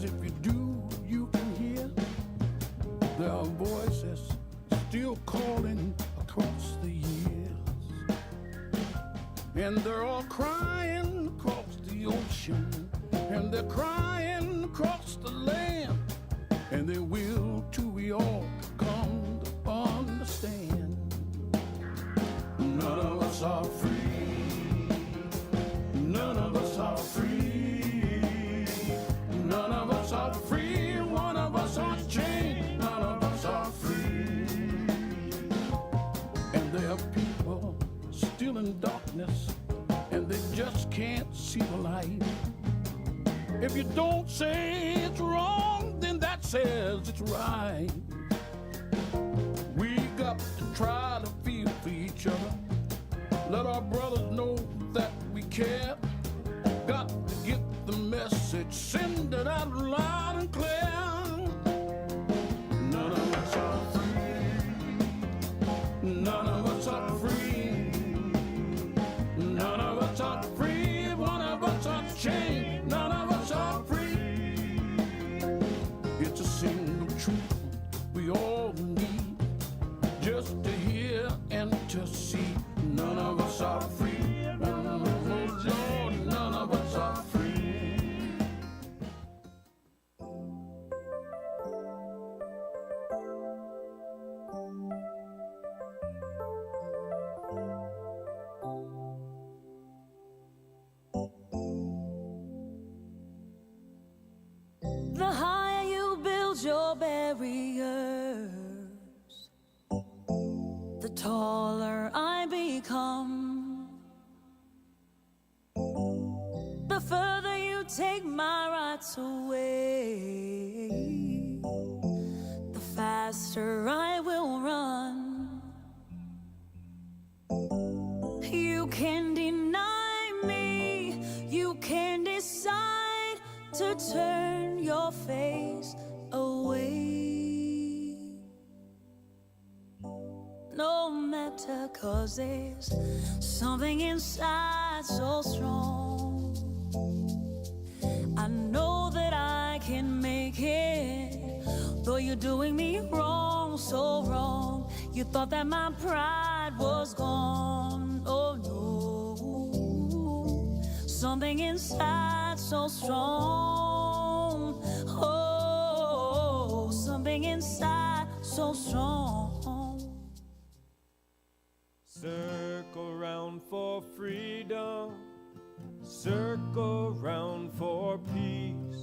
'cause if you do, you can hear their voices still calling across the years. And they're all crying across the ocean, and they're crying across the land, and they will till we all come to understand. None of us are free. None of us are free. None of us are free. One of us are chained. None of us are free. And there are people still in darkness, and they just can't see the light. If you don't say it's wrong, then that says it's right. We got to try to feel for each other. Let our brothers know that we care. Got to get the message, send it out loud and clear. None of us are free. None of us are free. None of us are free. One of us are chained. None of us are free. It's a single truth we all need, just to hear and to see. None of us are free. Oh Lord, none of us are free. The higher you build your barriers, the taller I become. The further you take my rights away, the faster I will run. You can deny me, you can decide to turn your face away. No matter, 'cause there's something inside so strong. I know that I can make it, though you're doing me wrong, so wrong. You thought that my pride was gone. Oh no, something inside so strong. Oh, something inside so strong. Circle round for freedom, circle round for peace,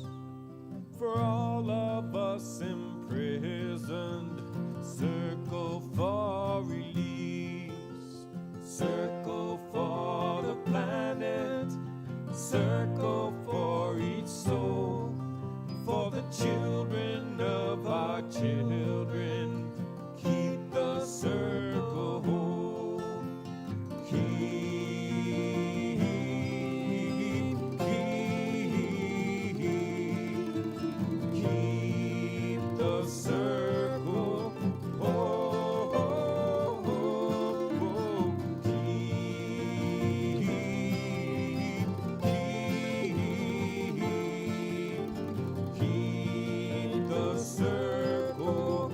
for all of us imprisoned, circle for release, circle for the planet, circle for each soul, for the children of our children. Keep the circle whole. Keep the circle whole. Keep the circle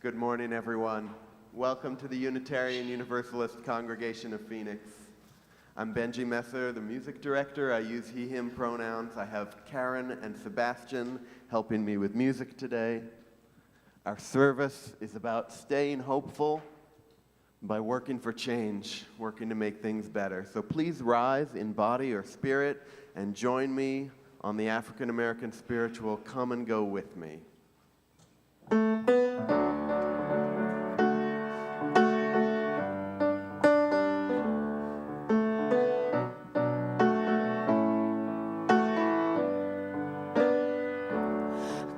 Good morning, everyone. Welcome to the Unitarian Universalist Congregation of Phoenix. I'm Benji Messer, the music director. I use he, him pronouns. I have Karen and Sebastian helping me with music today. Our service is about staying hopeful by working for change, working to make things better. So please rise in body or spirit and join me on the African American spiritual Come and Go With Me.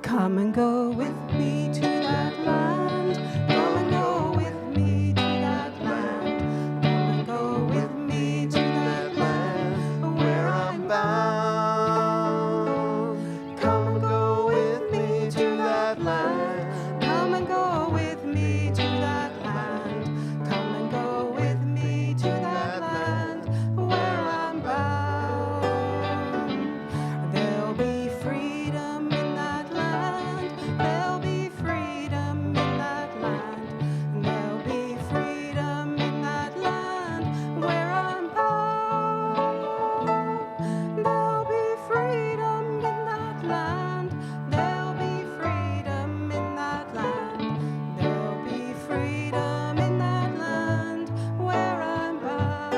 Come and go with me to that land. Come and go with me to that land. Come and go with me to that land where I'm bound. Come and go with me to that land. Come and go with me to that land. Come and go with me to that land where I'm bound. There'll be freedom in that land. There'll be freedom in that land. There'll be freedom in that land where I'm bound. There'll be freedom in that land. There'll be freedom in that land. There'll be freedom in that land where I'm bound.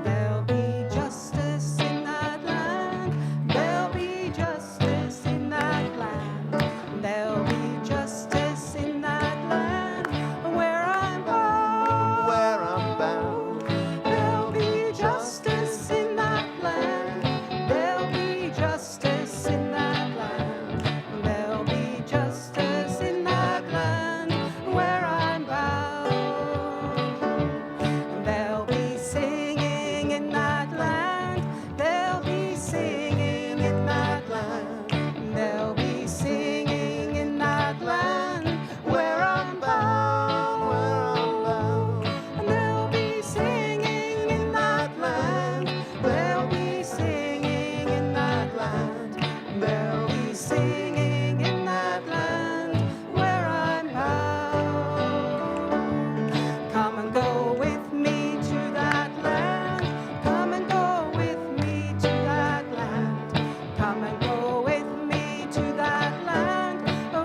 There'll be justice in that land. There'll be justice in that land. There'll be justice in that land where I'm bound. Where I'm bound. There'll be justice in that land. There'll be justice in that land. There'll be justice in that land where I'm bound. There'll be singing in that land. There'll be singing in that land. There'll be singing in that land where I'm bound. Where I'm bound. And there'll be singing in that land. There'll be singing in that land. There'll be singing in that land where I'm bound. Come and go with me to that land. Come and go with me to that land. Come and go with me to that land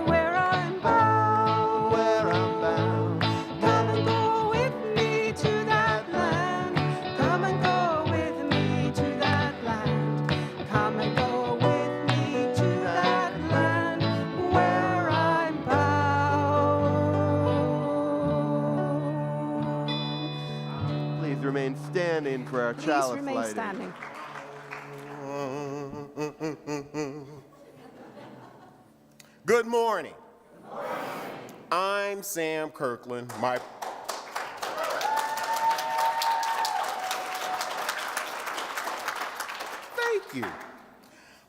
where I'm bound. Where I'm bound. Come and go with me to that land. Come and go with me to that land. Come and go with me to that land where I'm bound. Please remain standing for our Please chalice remain lighting. standing. Good morning. I'm Sam Kirkland. Thank you.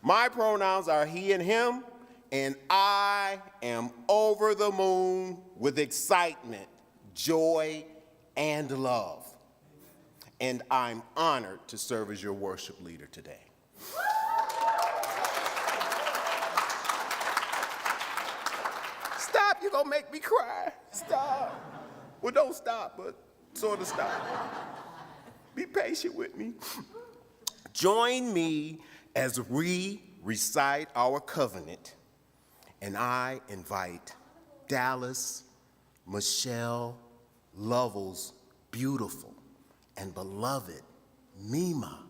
My pronouns are he and him, and I am over the moon with excitement, joy, and love. And I'm honored to serve as your worship leader today. Stop, you're gonna make me cry. Stop. Well, don't stop, but sort of stop. Be patient with me. Join me as we recite our covenant, and I invite Dallas, Michelle, Lovell's beautiful and beloved Mima,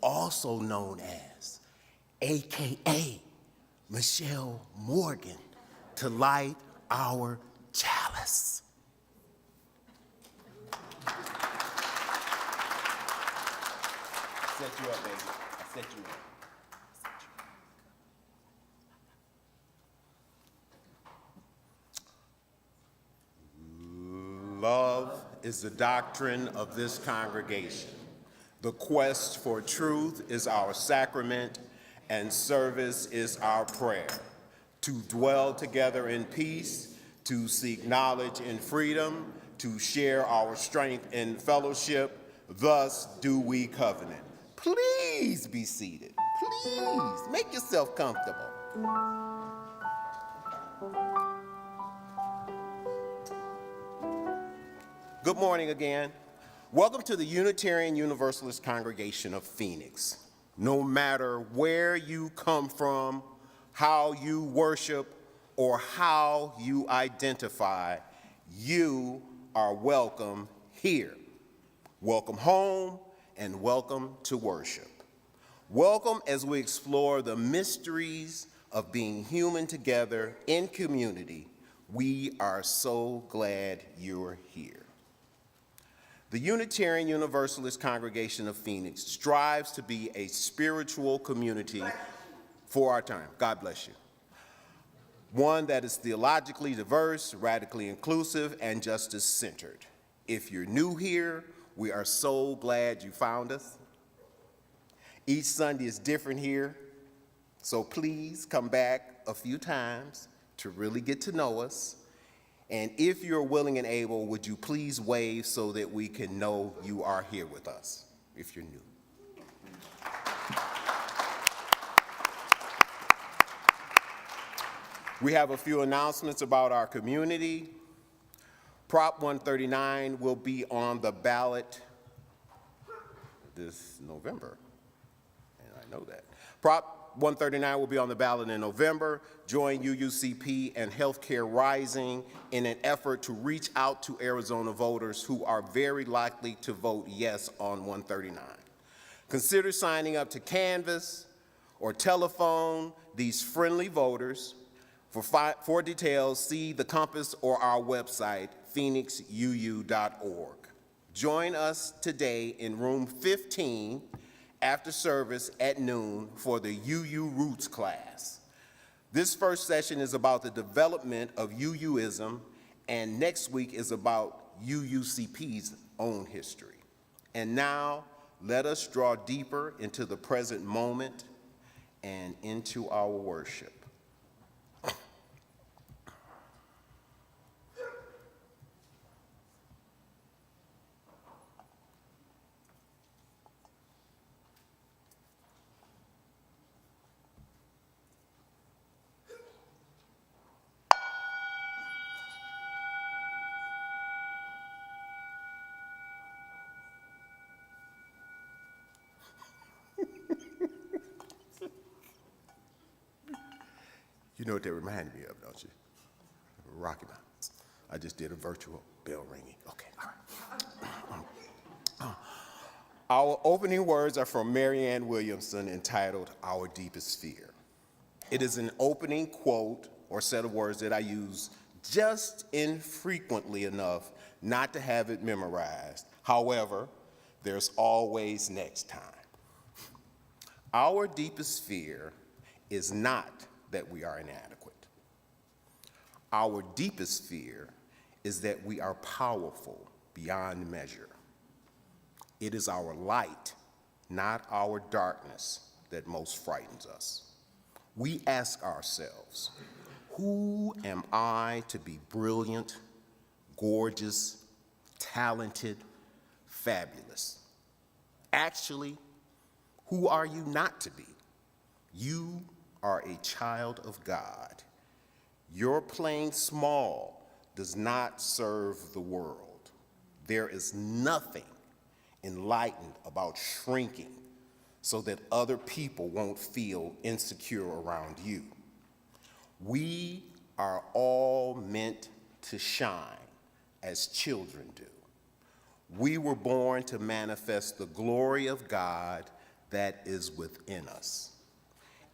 also known as AKA Michelle Morgan, to light our chalice. Set you up, baby. I set you up. Love is the doctrine of this congregation. The quest for truth is our sacrament, and service is our prayer. To dwell together in peace, to seek knowledge in freedom, to share our strength in fellowship, thus do we covenant. Please be seated. Please make yourself comfortable. Good morning again. Welcome to the Unitarian Universalist Congregation of Phoenix. No matter where you come from, how you worship, or how you identify, you are welcome here. Welcome home and welcome to worship. Welcome as we explore the mysteries of being human together in community. We are so glad you're here. The Unitarian Universalist Congregation of Phoenix strives to be a spiritual community for our time. God bless you. One that is theologically diverse, radically inclusive, and justice-centered. If you're new here, we are so glad you found us. Each Sunday is different here, so please come back a few times to really get to know us. And if you're willing and able, would you please wave so that we can know you are here with us, if you're new. We have a few announcements about our community. Prop 139 will be on the ballot this November, and I know that. Prop 139 will be on the ballot in November. Join UUCP and Healthcare Rising in an effort to reach out to Arizona voters who are very likely to vote yes on 139. Consider signing up to canvass or telephone these friendly voters. For details, see the compass or our website, phoenixuu.org. Join us today in room 15 after service at noon for the UU Roots class. This first session is about the development of UUism, and next week is about UUCP's own history. And now, let us draw deeper into the present moment and into our worship. You know what that reminded me of, don't you? Rocky Mountains. I just did a virtual bell ringing. Okay, all right. Our opening words are from Marianne Williamson entitled, Our Deepest Fear. It is an opening quote or set of words that I use just infrequently enough not to have it memorized. However, there's always next time. Our deepest fear is not that we are inadequate. Our deepest fear is that we are powerful beyond measure. It is our light, not our darkness, that most frightens us. We ask ourselves, who am I to be brilliant, gorgeous, talented, fabulous? Actually, who are you not to be? You are a child of God. Your playing small does not serve the world. There is nothing enlightened about shrinking so that other people won't feel insecure around you. We are all meant to shine as children do. We were born to manifest the glory of God that is within us.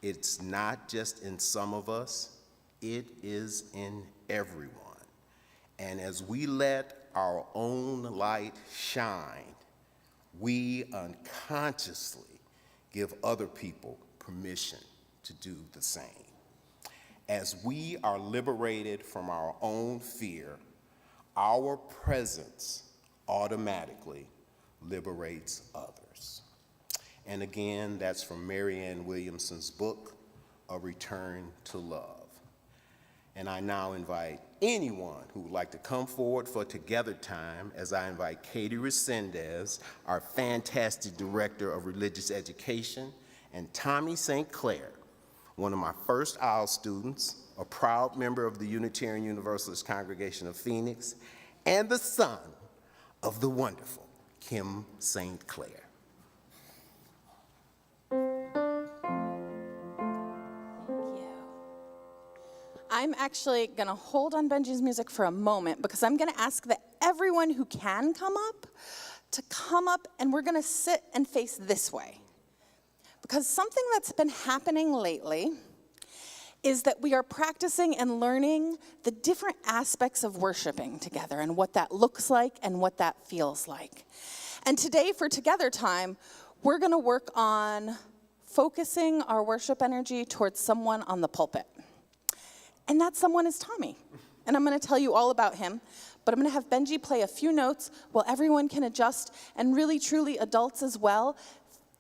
It's not just in some of us, it is in everyone. And as we let our own light shine, we unconsciously give other people permission to do the same. As we are liberated from our own fear, our presence automatically liberates others. And again, that's from Marianne Williamson's book, A Return to Love. And I now invite anyone who would like to come forward for Together Time, as I invite Katie Resendez, our fantastic Director of Religious Education, and Tommy St. Clair, one of my first OWL students, a proud member of the Unitarian Universalist Congregation of Phoenix, and the son of the wonderful Kim St. Clair. I'm actually going to hold on Benji's music for a moment because I'm going to ask that everyone who can come up to come up, and we're going to sit and face this way. Because something that's been happening lately is that we are practicing and learning the different aspects of worshiping together and what that looks like and what that feels like. And today for Together Time, we're going to work on focusing our worship energy towards someone on the pulpit. And that someone is Tommy. And I'm going to tell you all about him, but I'm going to have Benji play a few notes while everyone can adjust, and really, truly, adults as well.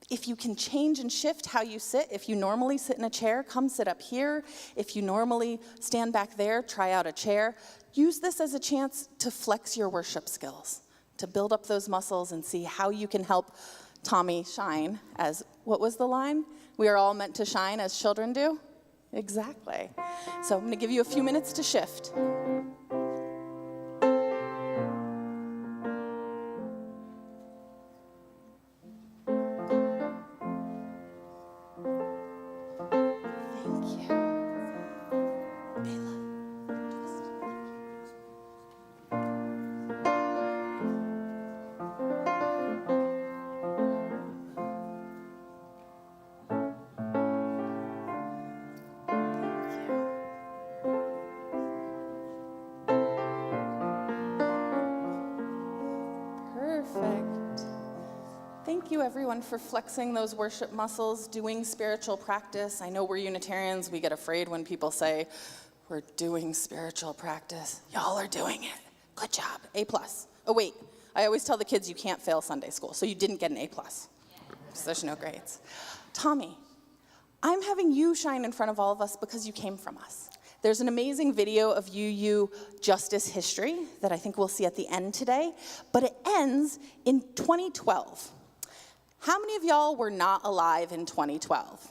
If you can change and shift how you sit, if you normally sit in a chair, come sit up here. If you normally stand back there, try out a chair. Use this as a chance to flex your worship skills, to build up those muscles and see how you can help Tommy shine as, what was the line? We are all meant to shine as children do? Exactly. So I'm going to give you a few minutes to shift. Thank you, everyone, for flexing those worship muscles, doing spiritual practice. I know we're Unitarians. We get afraid when people say, we're doing spiritual practice. Y'all are doing it. Good job. A+. Oh, wait. I always tell the kids you can't fail Sunday school, so you didn't get an A+. So there's no grades. Tommy, I'm having you shine in front of all of us because you came from us. There's an amazing video of UU Justice history that I think we'll see at the end today, but it ends in 2012. How many of y'all were not alive in 2012?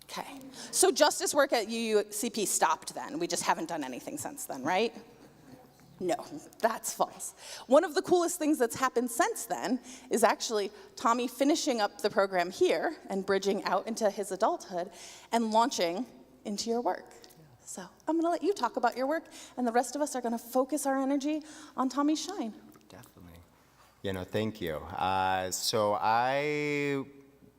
Okay, so justice work at UUCP stopped then. We just haven't done anything since then, right? No, that's false. One of the coolest things that's happened since then is actually Tommy finishing up the program here and bridging out into his adulthood and launching into your work. So I'm gonna let you talk about your work, and the rest of us are gonna focus our energy on Tommy's shine. Thank you. So I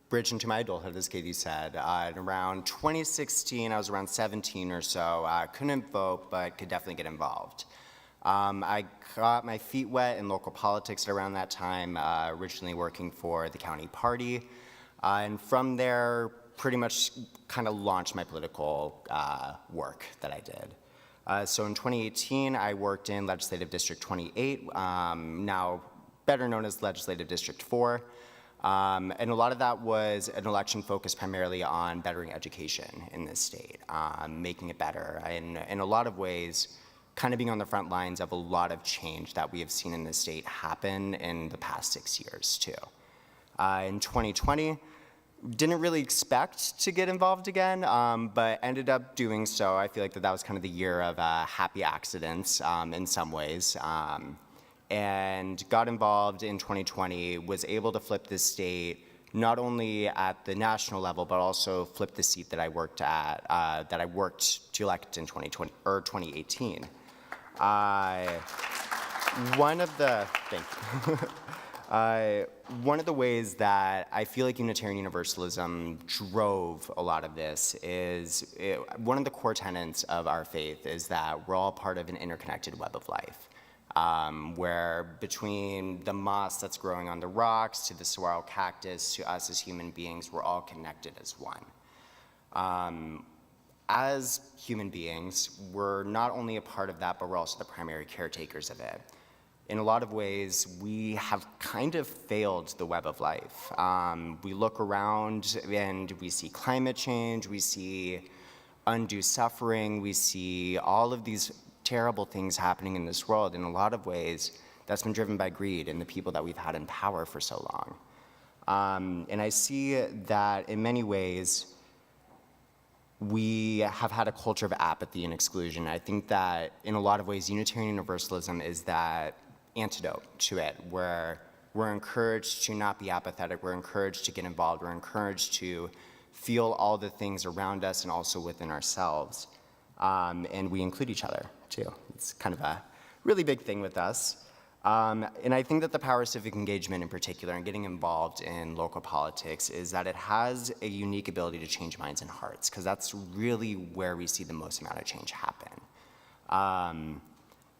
bridged into my adulthood, as Katie said. In around 2016, I was around 17 or so. I couldn't vote, but could definitely get involved. I got my feet wet in local politics at around that time, originally working for the county party. And from there, pretty much kind of launched my political work that I did. So in 2018, I worked in Legislative District 28, now better known as Legislative District 4. And a lot of that was an election focused primarily on bettering education in this state, making it better. And in a lot of ways, kind of being on the front lines of a lot of change that we have seen in this state happen in the past 6 years, too. In 2020, didn't really expect to get involved again, but ended up doing so. I feel like that was kind of the year of happy accidents in some ways. And got involved in 2020, was able to flip this state not only at the national level, but also flip the seat that I worked at, that I worked to elect in 2018. One of the ways that I feel like Unitarian Universalism drove a lot of this is, one of the core tenets of our faith is that we're all part of an interconnected web of life. Where between the moss that's growing on the rocks, to the saguaro cactus, to us as human beings, we're all connected as one. As human beings, we're not only a part of that, but we're also the primary caretakers of it. In a lot of ways, we have kind of failed the web of life. We look around and we see climate change, we see undue suffering, we see all of these terrible things happening in this world. In a lot of ways, that's been driven by greed and the people that we've had in power for so long. And I see that in many ways, we have had a culture of apathy and exclusion. I think that in a lot of ways, Unitarian Universalism is that antidote to it, where we're encouraged to not be apathetic, we're encouraged to get involved, we're encouraged to feel all the things around us and also within ourselves. And we include each other, too. It's kind of a really big thing with us. And I think that the power of civic engagement in particular and getting involved in local politics is that it has a unique ability to change minds and hearts, because that's really where we see the most amount of change happen.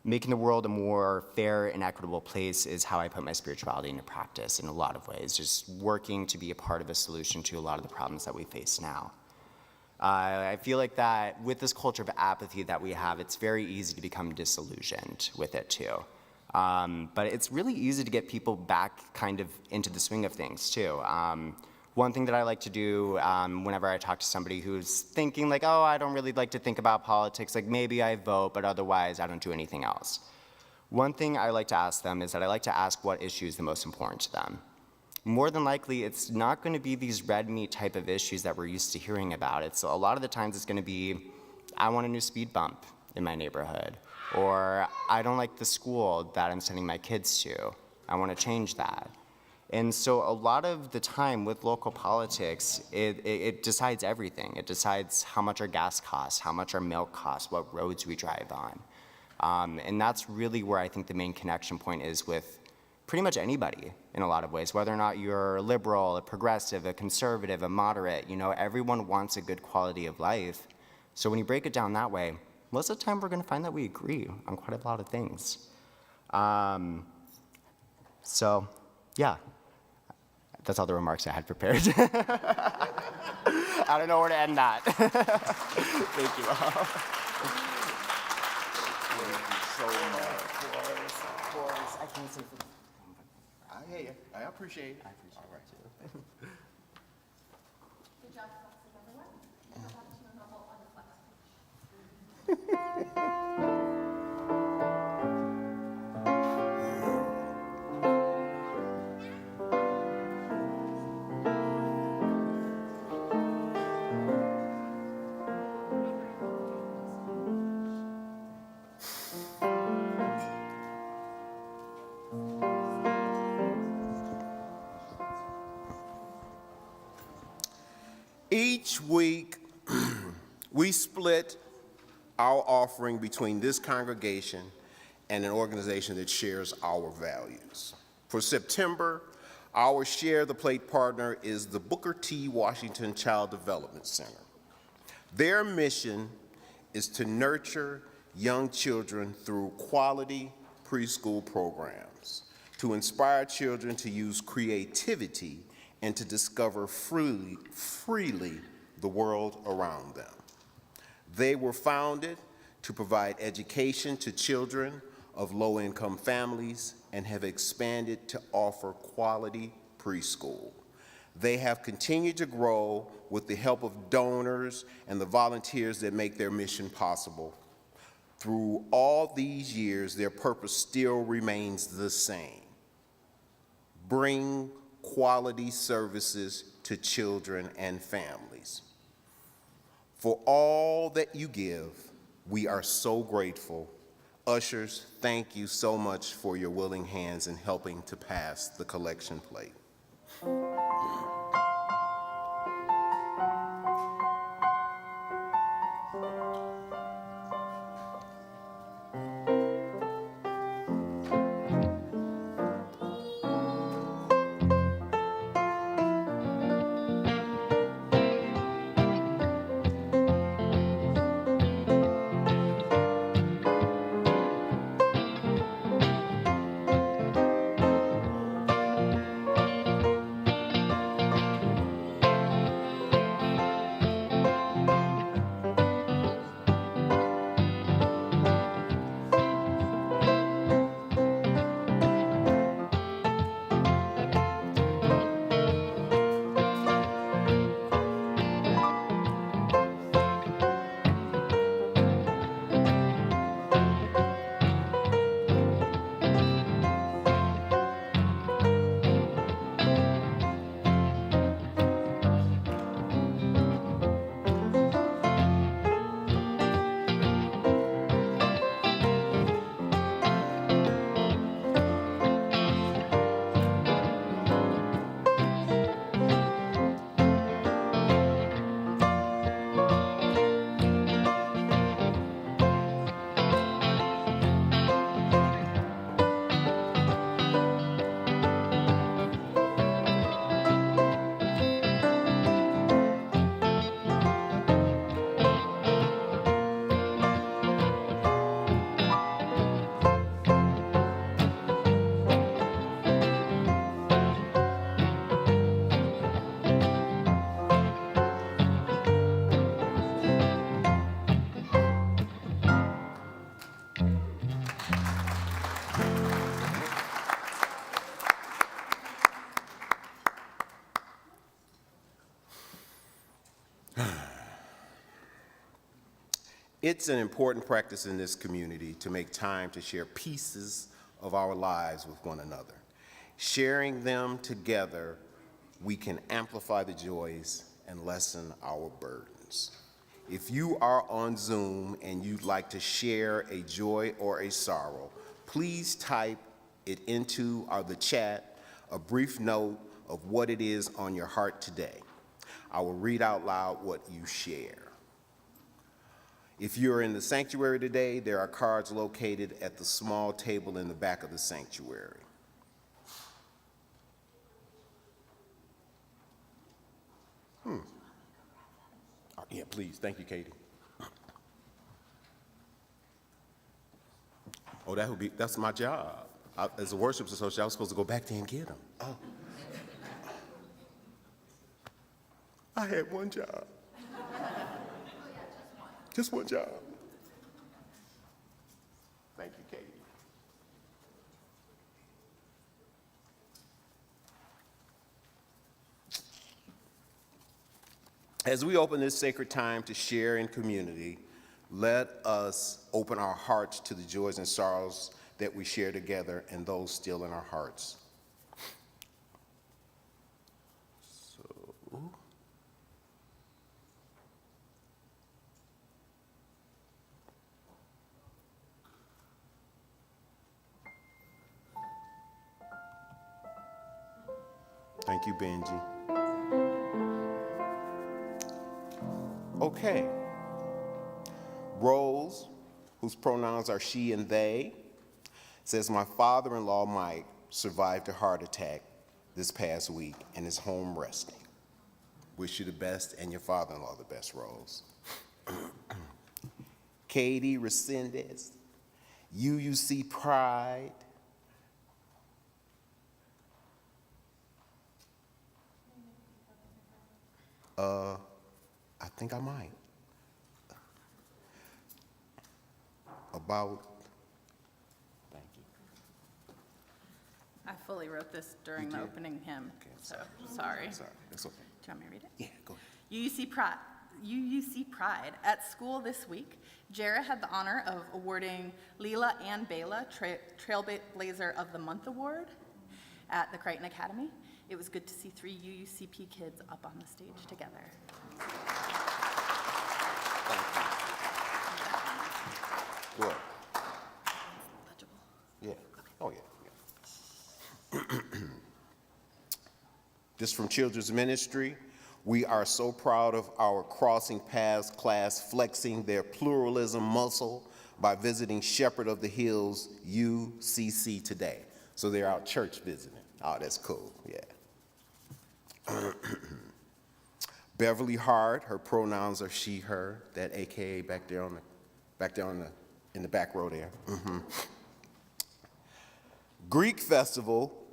Making the world a more fair and equitable place is how I put my spirituality into practice in a lot of ways, just working to be a part of a solution to a lot of the problems that we face now. I feel like that with this culture of apathy that we have, it's very easy to become disillusioned with it too. But it's really easy to get people back kind of into the swing of things too. One thing that I like to do whenever I talk to somebody who's thinking like, oh, I don't really like to think about politics, like maybe I vote, but otherwise I don't do anything else. One thing I like to ask them is that I like to ask what issue is the most important to them. More than likely, it's not going to be these red meat type of issues that we're used to hearing about. It's a lot of the times it's going to be, I want a new speed bump in my neighborhood, or I don't like the school that I'm sending my kids to. I want to change that. And so a lot of the time with local politics, it decides everything. It decides how much our gas costs, how much our milk costs, what roads we drive on. And that's really where I think the main connection point is with pretty much anybody in a lot of ways, whether or not you're a liberal, a progressive, a conservative, a moderate, everyone wants a good quality of life. So when you break it down that way, most of the time we're gonna find that we agree on quite a lot of things. So, yeah, that's all the remarks I had prepared. I don't know where to end that. Thank you all. I can't say for I hear you. I appreciate it. All right. Good job, everyone. How about you and I'll vote on the flex? Each week, we split our offering between this congregation and an organization that shares our values. For September, our Share the Plate partner is the Booker T. Washington Child Development Center. Their mission is to nurture young children through quality preschool programs, to inspire children to use creativity and to discover freely the world around them. They were founded to provide education to children of low-income families and have expanded to offer quality preschool. They have continued to grow with the help of donors and the volunteers that make their mission possible. Through all these years, their purpose still remains the same: bring quality services to children and families. For all that you give, we are so grateful. Ushers, thank you so much for your willing hands in helping to pass the collection plate. It's an important practice in this community to make time to share pieces of our lives with one another. Sharing them together, we can amplify the joys and lessen our burdens. If you are on Zoom and you'd like to share a joy or a sorrow, please type it into the chat, a brief note of what it is on your heart today. I will read out loud what you share. If you're in the sanctuary today, there are cards located at the small table in the back of the sanctuary. Yeah, please. Thank you, Katie. Oh, that's my job. As a worship associate, I was supposed to go back there and get them. Oh. I had one job. Just one job. Thank you, Katie. As we open this sacred time to share in community, let us open our hearts to the joys and sorrows that we share together and those still in our hearts. Thank you, Benji. Okay. Rose, whose pronouns are she and they, says, my father-in-law, Mike, survived a heart attack this past week and is home resting. Wish you the best and your father-in-law the best, Rose. Katie Resendez, UUC Pride. I think I might. About, thank you. I fully wrote this during the opening hymn, Okay, so sorry. Sorry, that's okay. Do you want me to read it? Yeah, go ahead. UUC Pride. At school this week, Jara had the honor of awarding Leela and Bela Trailblazer of the Month Award at the Crichton Academy. It was good to see 3 UUCP kids up on the stage together. Thank you. Good. Legible. Yeah. Oh, yeah. This from Children's Ministry. We are so proud of our Crossing Paths class flexing their pluralism muscle by visiting Shepherd of the Hills UCC today. So they're out church visiting. Oh, that's cool. Yeah. Beverly Hart, her pronouns are she, her. That AKA back there in the back row there. Greek Festival,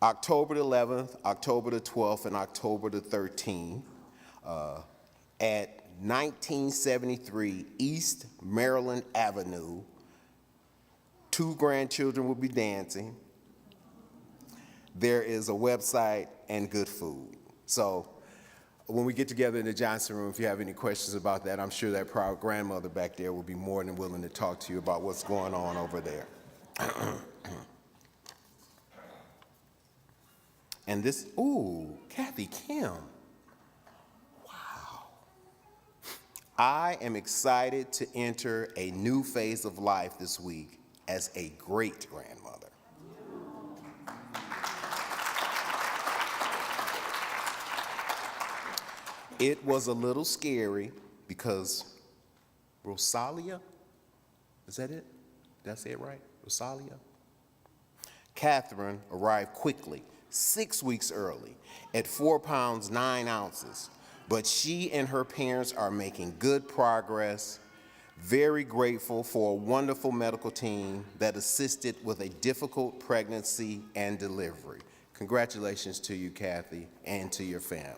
October the 11th, October the 12th, and October the 13th at 1973 East Maryland Avenue. 2 grandchildren will be dancing. There is a website and good food. So when we get together in the Johnson room, if you have any questions about that, I'm sure that proud grandmother back there will be more than willing to talk to you about what's going on over there. And this, ooh, Kathy Kim. Wow. I am excited to enter a new phase of life this week as a great grandmother. It was a little scary because Rosalia, is that it? Did I say it right? Rosalia? Catherine arrived quickly, 6 weeks early, at 4 pounds 9 ounces. But she and her parents are making good progress. Very grateful for a wonderful medical team that assisted with a difficult pregnancy and delivery. Congratulations to you, Kathy, and to your family.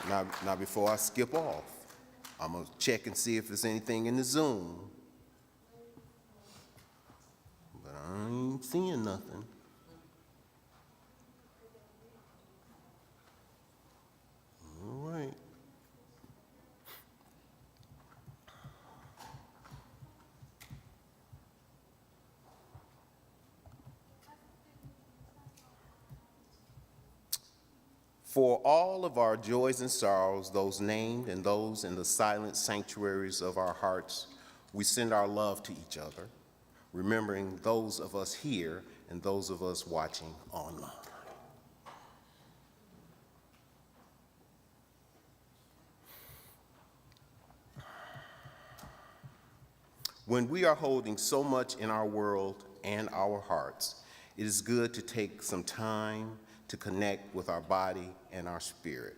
Now, before I skip off, I'm gonna check and see if there's anything in the Zoom. But I ain't seeing nothing. For all of our joys and sorrows, those named and those in the silent sanctuaries of our hearts, we send our love to each other, remembering those of us here and those of us watching online. When we are holding so much in our world and our hearts, it is good to take some time to connect with our body and our spirit.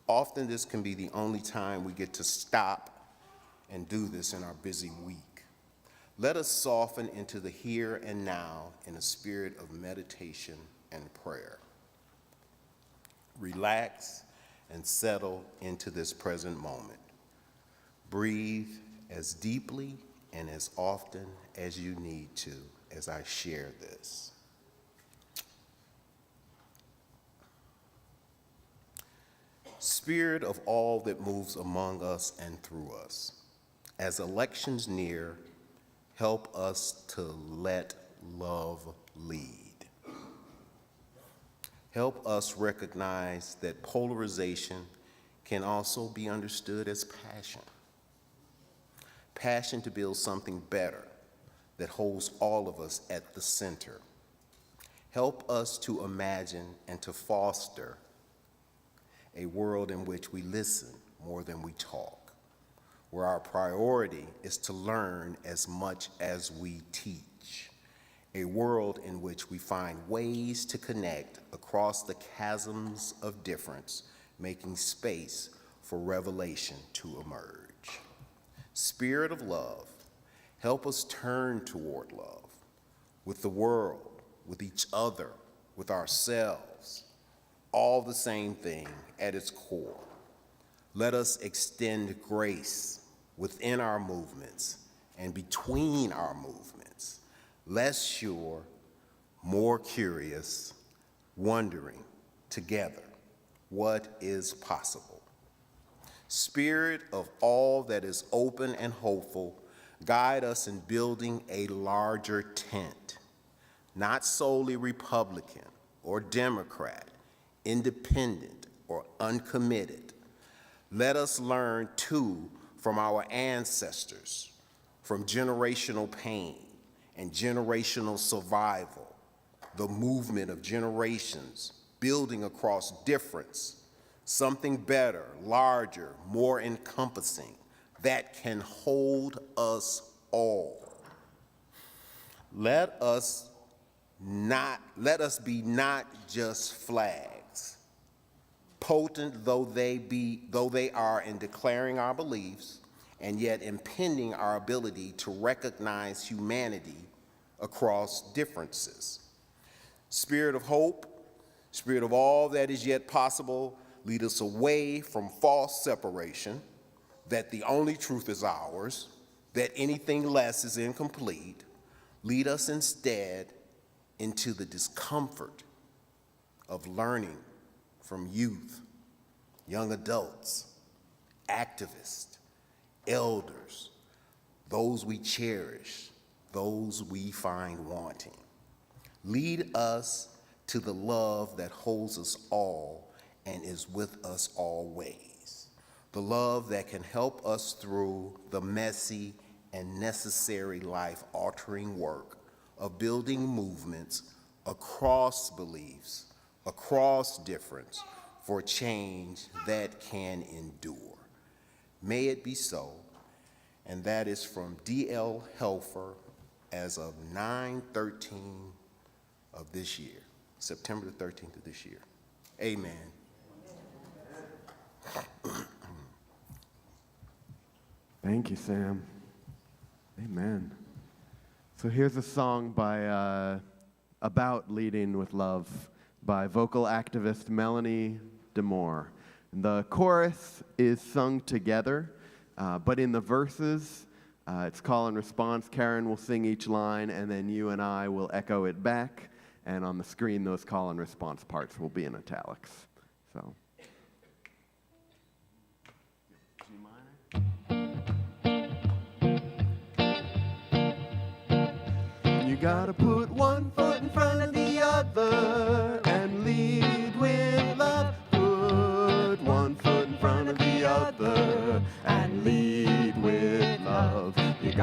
Often this can be the only time we get to stop and do this in our busy week. Let us soften into the here and now in a spirit of meditation and prayer. Relax and settle into this present moment. Breathe as deeply and as often as you need to as I share this. Spirit of all that moves among us and through us, as elections near, help us to let love lead. Help us recognize that polarization can also be understood as passion. Passion to build something better that holds all of us at the center. Help us to imagine and to foster a world in which we listen more than we talk, where our priority is to learn as much as we teach, a world in which we find ways to connect across the chasms of difference, making space for revelation to emerge. Spirit of love, help us turn toward love with the world, with each other, with ourselves, all the same thing at its core. Let us extend grace within our movements and between our movements, less sure, more curious, wondering together what is possible. Spirit of all that is open and hopeful, guide us in building a larger tent, not solely Republican or Democrat, independent or uncommitted. Let us learn too from our ancestors, from generational pain and generational survival, the movement of generations building across difference, something better, larger, more encompassing, that can hold us all. Let us be not just flags, potent though they are in declaring our beliefs, and yet impeding our ability to recognize humanity across differences. Spirit of hope, spirit of all that is yet possible, lead us away from false separation, that the only truth is ours, that anything less is incomplete. Lead us instead into the discomfort of learning from youth, young adults, activists, elders, those we cherish, those we find wanting. Lead us to the love that holds us all and is with us always. The love that can help us through the messy and necessary life-altering work of building movements across beliefs, across difference, for change that can endure. May it be so, and that is from D.L. Helfer as of 9/13 of this year, September the 13th of this year. Amen. Thank you, Sam. Amen. So here's a song by about leading with love by vocal activist Melanie DeMore. The chorus is sung together, but in the verses, it's call and response. Karen will sing each line, and then you and I will echo it back. And on the screen, those call and response parts will be in italics. So. You gotta put one foot in front of the other and lead with love. Put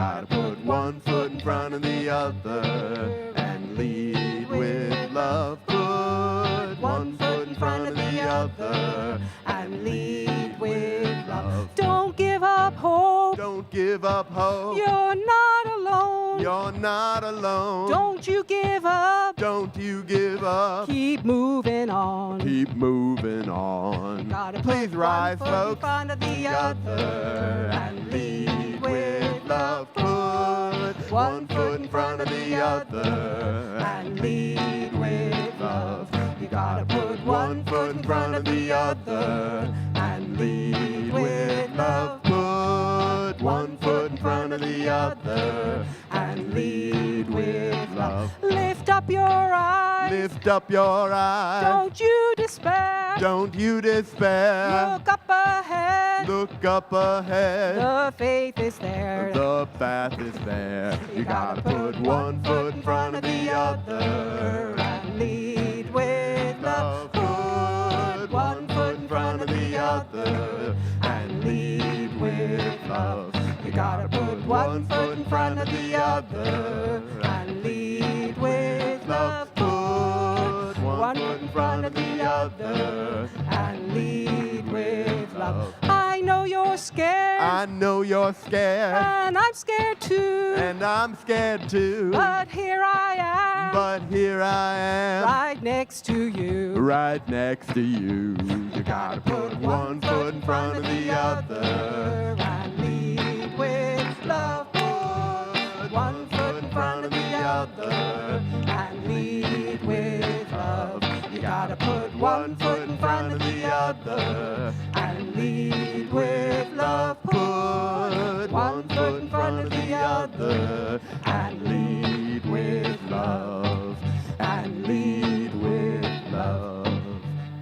gotta put one foot in front of the other and lead with love. Put one foot in front of the other and lead with love. Don't give up hope. Don't give up hope. You're not alone. You're not alone. Don't you give up. Don't you give up. Keep moving on. Keep moving on. Gotta Please put rise, one foot in folks. front of the other And lead with love. Put one foot in front of the other and lead with love. You gotta put one foot in front of the other and lead with love. Put one foot in front of the other and lead with love. Lift up your eyes. Lift up your eyes. Don't you despair. Don't you despair. Look up ahead. Look up ahead. The faith is there. The path is there. You gotta put one foot in front of the other and lead with love. Put one foot in front of the other and lead with love. You gotta put one foot in front of the other and lead with love. Put one foot in front of the other and lead with love. I know you're scared. I know you're scared. And I'm scared too. And I'm scared too. But here I am. But here I am. Right next to you. Right next to you. You gotta put one foot in front of the other and lead with love. Put one foot in front of the other and lead with love. You gotta put one foot in front of the other and lead with love. Put one foot in front of the other and lead with love. And lead with love.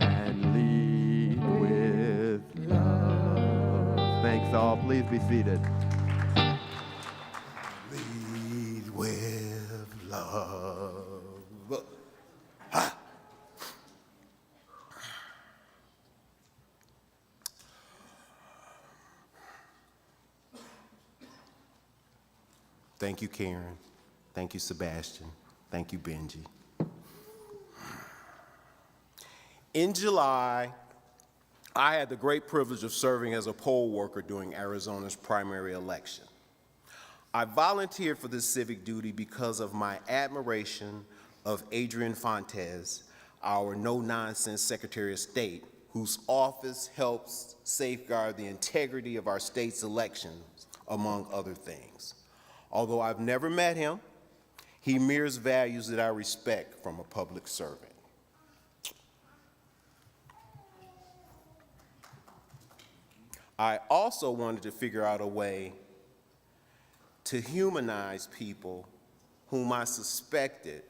And lead with love. Thanks all. Please be seated. Lead with love. Thank you, Karen. Thank you, Sebastian. Thank you, Benji. In July, I had the great privilege of serving as a poll worker during Arizona's primary election. I volunteered for this civic duty because of my admiration of Adrian Fontes, our no-nonsense Secretary of State, whose office helps safeguard the integrity of our state's elections, among other things. Although I've never met him, he mirrors values that I respect from a public servant. I also wanted to figure out a way to humanize people whom I suspected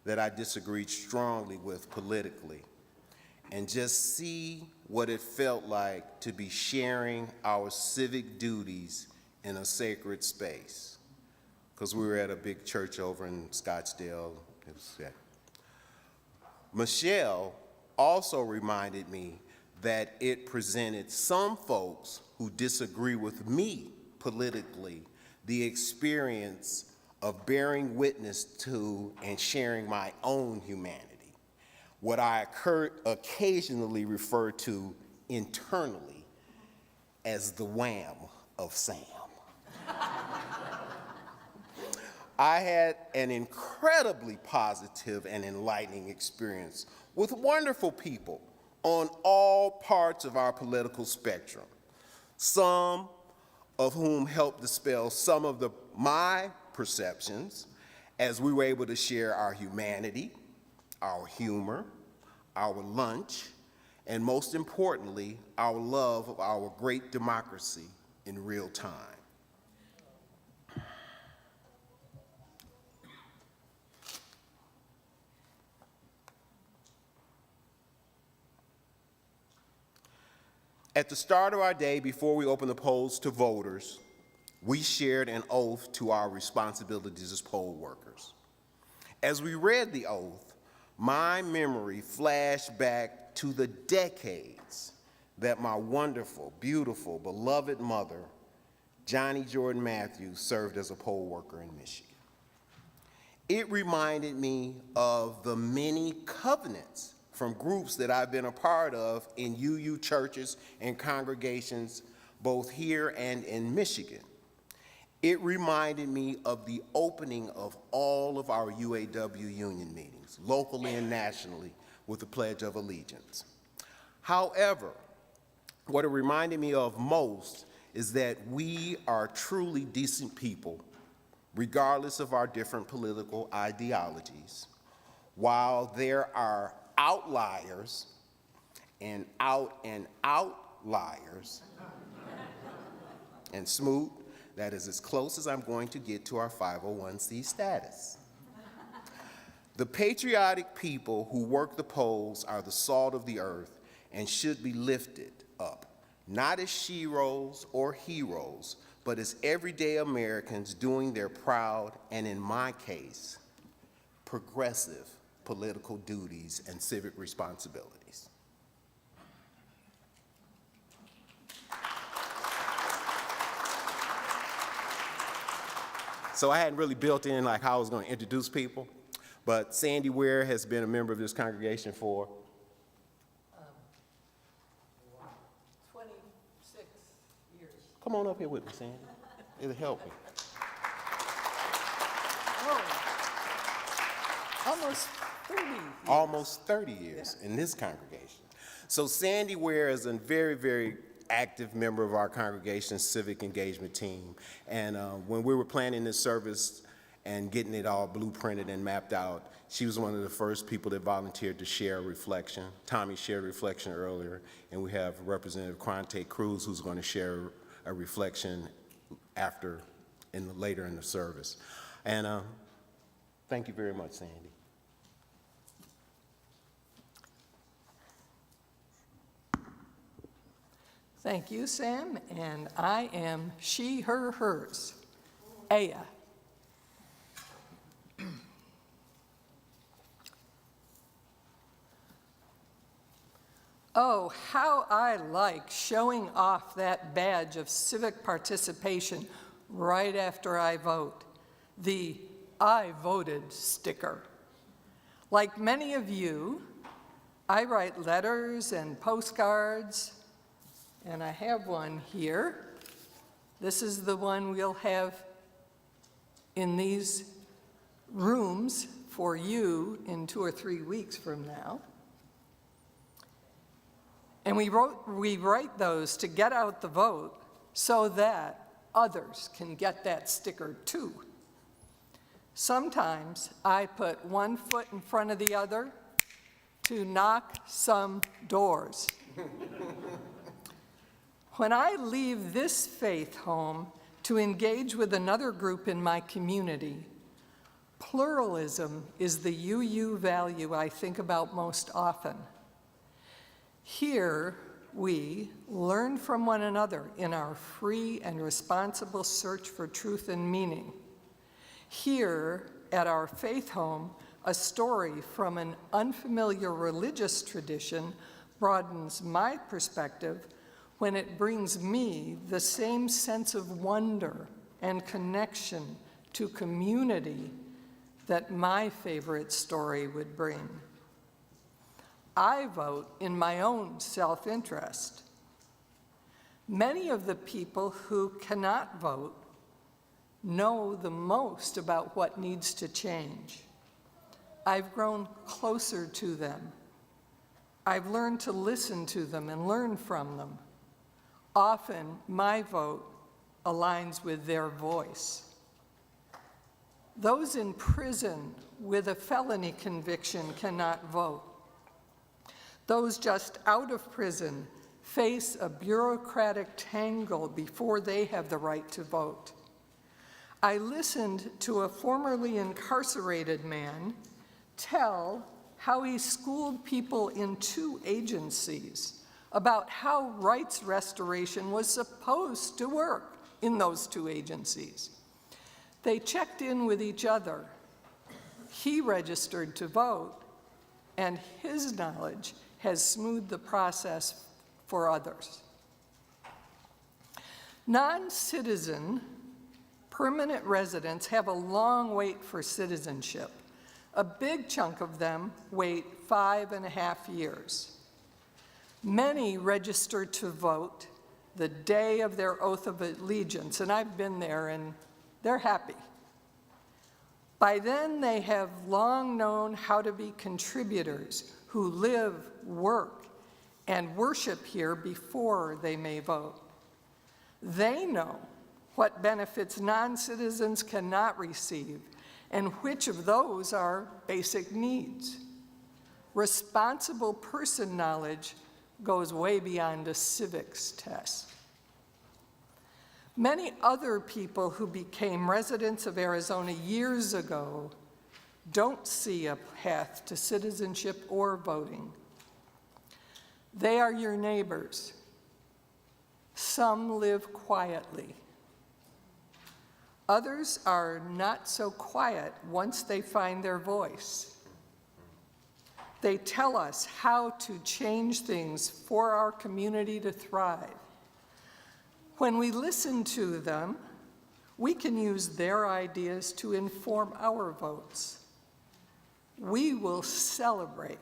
that I disagreed strongly with politically, and just see what it felt like to be sharing our civic duties in a sacred space. Because we were at a big church over in Scottsdale. Michelle also reminded me that it presented some folks who disagree with me politically the experience of bearing witness to and sharing my own humanity, what I occasionally refer to internally as the wham of Sam. I had an incredibly positive and enlightening experience with wonderful people on all parts of our political spectrum, some of whom helped dispel some of my perceptions as we were able to share our humanity, our humor, our lunch, and most importantly, our love of our great democracy in real time. At the start of our day, before we opened the polls to voters, we shared an oath to our responsibilities as poll workers. As we read the oath, my memory flashed back to the decades that my wonderful, beautiful, beloved mother Johnny Jordan Matthews served as a poll worker in Michigan. It reminded me of the many covenants from groups that I've been a part of in UU churches and congregations, both here and in Michigan. It reminded me of the opening of all of our UAW union meetings, locally and nationally, with the Pledge of Allegiance. However, what it reminded me of most is that we are truly decent people, regardless of our different political ideologies, while there are outliers and outliers. And Smoot, that is as close as I'm going to get to our 501c status. The patriotic people who work the polls are the salt of the earth and should be lifted up, not as sheroes or heroes, but as everyday Americans doing their proud, and in my case, progressive political duties and civic responsibilities. So I hadn't really built in like how I was going to introduce people, but Sandy Ware has been a member of this congregation for 26 years. Come on up here with me, Sandy. It'll help me. Oh, almost 30 years. Almost 30 years in this congregation. So Sandy Ware is a very, very active member of our congregation's civic engagement team. And when we were planning this service and getting it all blueprinted and mapped out, she was one of the first people that volunteered to share a reflection. Tommy shared a reflection earlier, and we have Representative Quante Cruz who's going to share a reflection later in the service. And thank you very much, Sandy. Thank you, Sam, and I am she, her, hers, Aya. Oh, how I like showing off that badge of civic participation right after I vote, the I voted sticker. Like many of you, I write letters and postcards, and I have one here. This is the one we'll have in these rooms for you in 2 or 3 weeks from now. And we write those to get out the vote so that others can get that sticker too. Sometimes I put one foot in front of the other to knock some doors. When I leave this faith home to engage with another group in my community, pluralism is the UU value I think about most often. Here, we learn from one another in our free and responsible search for truth and meaning. Here, at our faith home, a story from an unfamiliar religious tradition broadens my perspective when it brings me the same sense of wonder and connection to community that my favorite story would bring. I vote in my own self-interest. Many of the people who cannot vote know the most about what needs to change. I've grown closer to them. I've learned to listen to them and learn from them. Often, my vote aligns with their voice. Those in prison with a felony conviction cannot vote. Those just out of prison face a bureaucratic tangle before they have the right to vote. I listened to a formerly incarcerated man tell how he schooled people in 2 agencies about how rights restoration was supposed to work in those 2 agencies. They checked in with each other. He registered to vote, and his knowledge has smoothed the process for others. Non-citizen permanent residents have a long wait for citizenship. A big chunk of them wait 5.5 years. Many register to vote the day of their oath of allegiance, and I've been there, and they're happy. By then, they have long known how to be contributors who live, work, and worship here before they may vote. They know what benefits non-citizens cannot receive and which of those are basic needs. Responsible person knowledge goes way beyond a civics test. Many other people who became residents of Arizona years ago don't see a path to citizenship or voting. They are your neighbors. Some live quietly. Others are not so quiet once they find their voice. They tell us how to change things for our community to thrive. When we listen to them, we can use their ideas to inform our votes. We will celebrate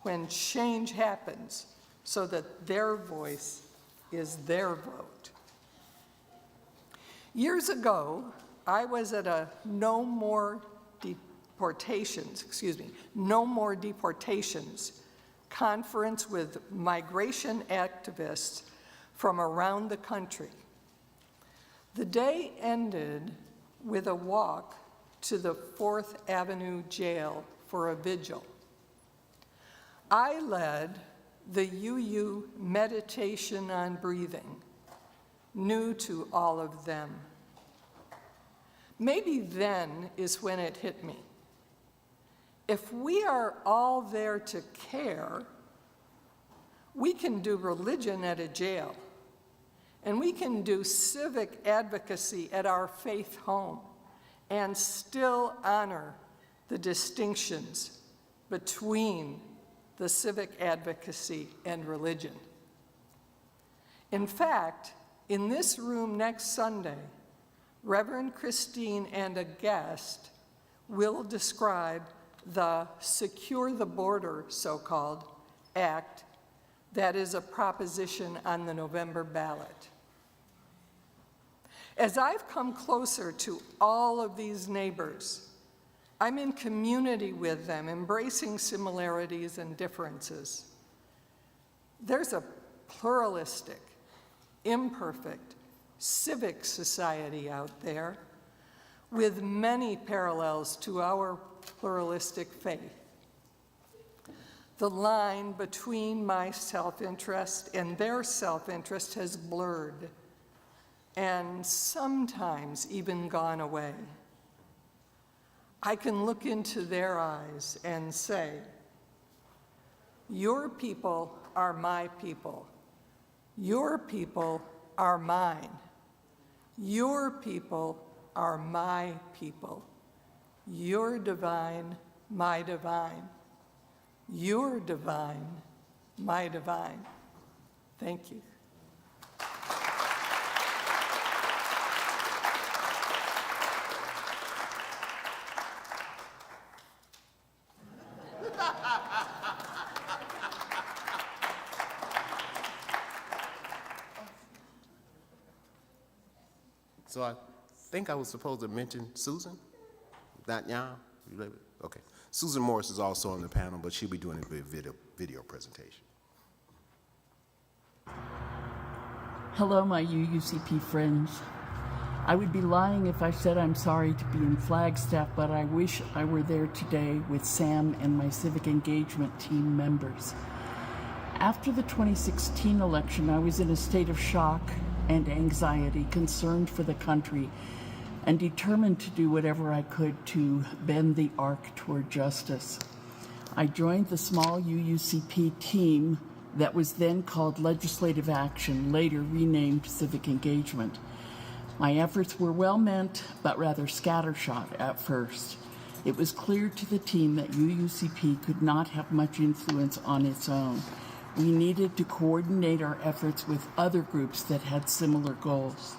when change happens so that their voice is their vote. Years ago, I was at a No More Deportations conference with migration activists from around the country. The day ended with a walk to the 4th Avenue Jail for a vigil. I led the UU meditation on breathing, new to all of them. Maybe then is when it hit me. If we are all there to care, we can do religion at a jail, and we can do civic advocacy at our faith home and still honor the distinctions between the civic advocacy and religion. In fact, in this room next Sunday, Reverend Christine and a guest will describe the Secure the Border, so-called, act that is a proposition on the November ballot. As I've come closer to all of these neighbors, I'm in community with them, embracing similarities and differences. There's a pluralistic, imperfect, civic society out there with many parallels to our pluralistic faith. The line between my self-interest and their self-interest has blurred and sometimes even gone away. I can look into their eyes and say, your people are my people. Your people are mine. Your people are my people. Your divine, my divine. Your divine, my divine. Thank you. So I think I was supposed to mention Susan? Not now? Okay. Susan Morris is also on the panel, but she'll be doing a video presentation. Hello, my UUCP friends. I would be lying if I said I'm sorry to be in Flagstaff, but I wish I were there today with Sam and my civic engagement team members. After the 2016 election, I was in a state of shock and anxiety, concerned for the country, and determined to do whatever I could to bend the arc toward justice. I joined the small UUCP team that was then called Legislative Action, later renamed Civic Engagement. My efforts were well-meant, but rather scattershot at first. It was clear to the team that UUCP could not have much influence on its own. We needed to coordinate our efforts with other groups that had similar goals.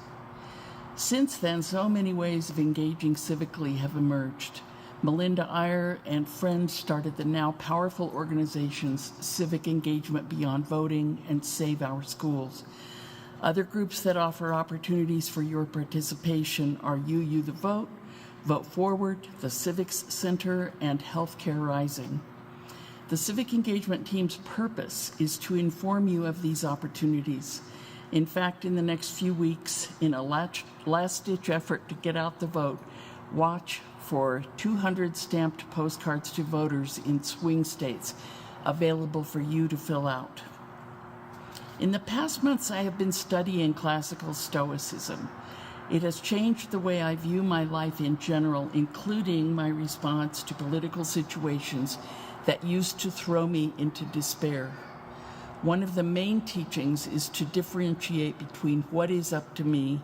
Since then, so many ways of engaging civically have emerged. Melinda Iyer and friends started the now powerful organizations Civic Engagement Beyond Voting and Save Our Schools. Other groups that offer opportunities for your participation are UU the Vote, Vote Forward, the Civics Center, and Healthcare Rising. The Civic Engagement Team's purpose is to inform you of these opportunities. In fact, in the next few weeks, in a last-ditch effort to get out the vote, watch for 200 stamped postcards to voters in swing states available for you to fill out. In the past months, I have been studying classical Stoicism. It has changed the way I view my life in general, including my response to political situations that used to throw me into despair. One of the main teachings is to differentiate between what is up to me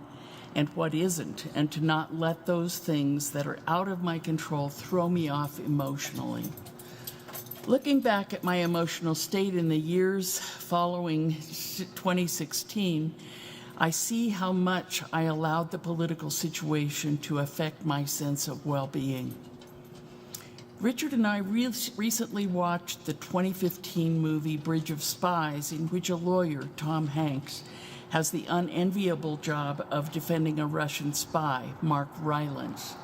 and what isn't, and to not let those things that are out of my control throw me off emotionally. Looking back at my emotional state in the years following 2016, I see how much I allowed the political situation to affect my sense of well-being. Richard and I recently watched the 2015 movie Bridge of Spies, in which a lawyer, Tom Hanks, has the unenviable job of defending a Russian spy, Mark Rylance.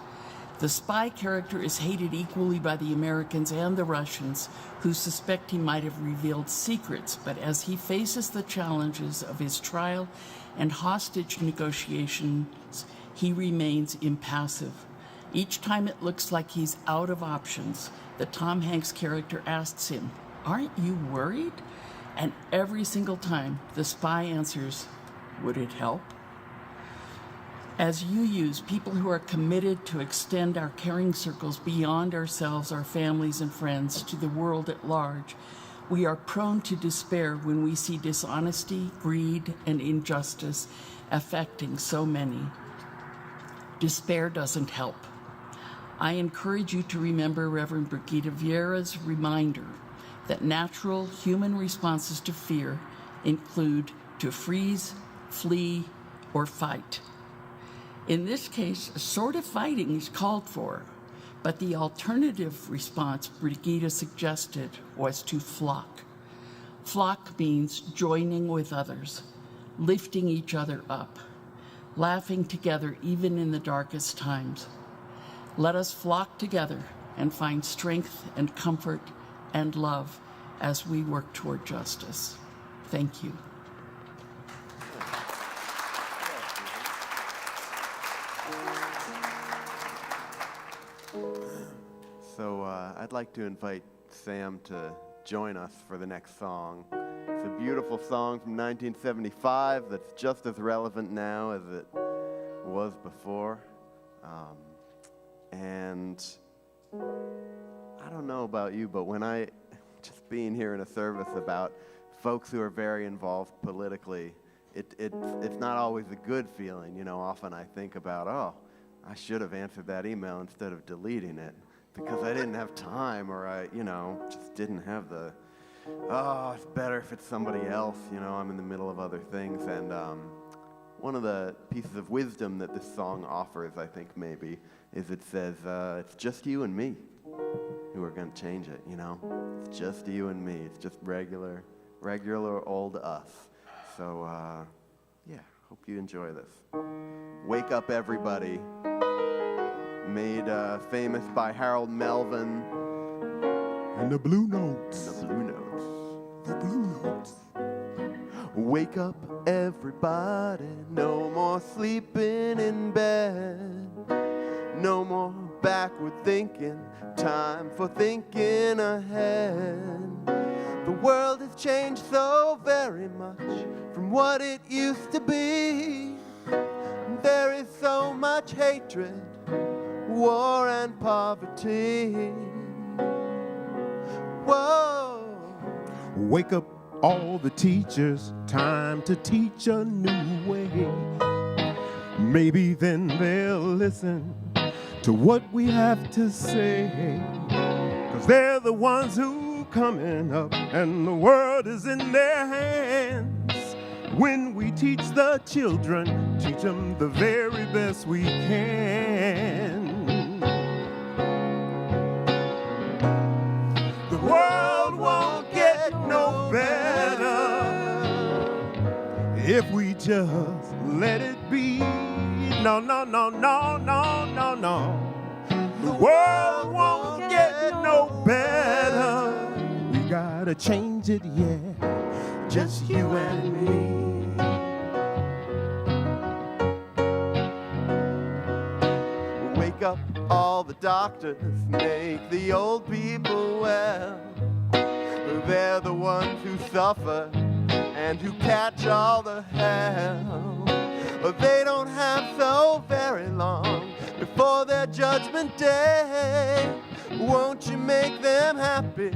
The spy character is hated equally by the Americans and the Russians, who suspect he might have revealed secrets, but as he faces the challenges of his trial and hostage negotiations, he remains impassive. Each time it looks like he's out of options, the Tom Hanks character asks him, "Aren't you worried?" And every single time, the spy answers, "Would it help?" As UUs, people who are committed to extend our caring circles beyond ourselves, our families and friends, to the world at large, we are prone to despair when we see dishonesty, greed, and injustice affecting so many. Despair doesn't help. I encourage you to remember Reverend Brigitte Vieira's reminder that natural human responses to fear include to freeze, flee, or fight. In this case, a sort of fighting is called for, but the alternative response Brigitte suggested was to flock. Flock means joining with others, lifting each other up, laughing together even in the darkest times. Let us flock together and find strength and comfort and love as we work toward justice. Thank you. So I'd like to invite Sam to join us for the next song. It's a beautiful song from 1975 that's just as relevant now as it was before. And I don't know about you, but when just being here in a service about folks who are very involved politically, it's not always a good feeling. You know, often I think about, oh, I should have answered that email instead of deleting it because I didn't have time, or I, just didn't have it's better if it's somebody else. I'm in the middle of other things. And one of the pieces of wisdom that this song offers, I think maybe, is it says, it's just you and me who are going to change it, It's just you and me. It's just regular old us. So, hope you enjoy this. Wake Up Everybody, made famous by Harold Melvin. And the Blue Notes. The Blue Notes. The Blue Notes. Wake up, everybody, no more sleeping in bed. No more backward thinking, time for thinking ahead. The world has changed so very much from what it used to be. There is so much hatred, war and poverty. Whoa. Wake up all the teachers, time to teach a new way. Maybe then they'll listen to what we have to say, 'cause they're the ones who coming up, and the world is in their hands. When we teach the children, teach them the very best we can. The world won't get no better if we just let it be. No, no, no, no, no, no, no. The world won't get no better. We gotta change it, yeah. Just you and me. Wake up all the doctors, make the old people well. They're the ones who suffer and who catch all the hell. They don't have so very long before their judgment day. Won't you make them happy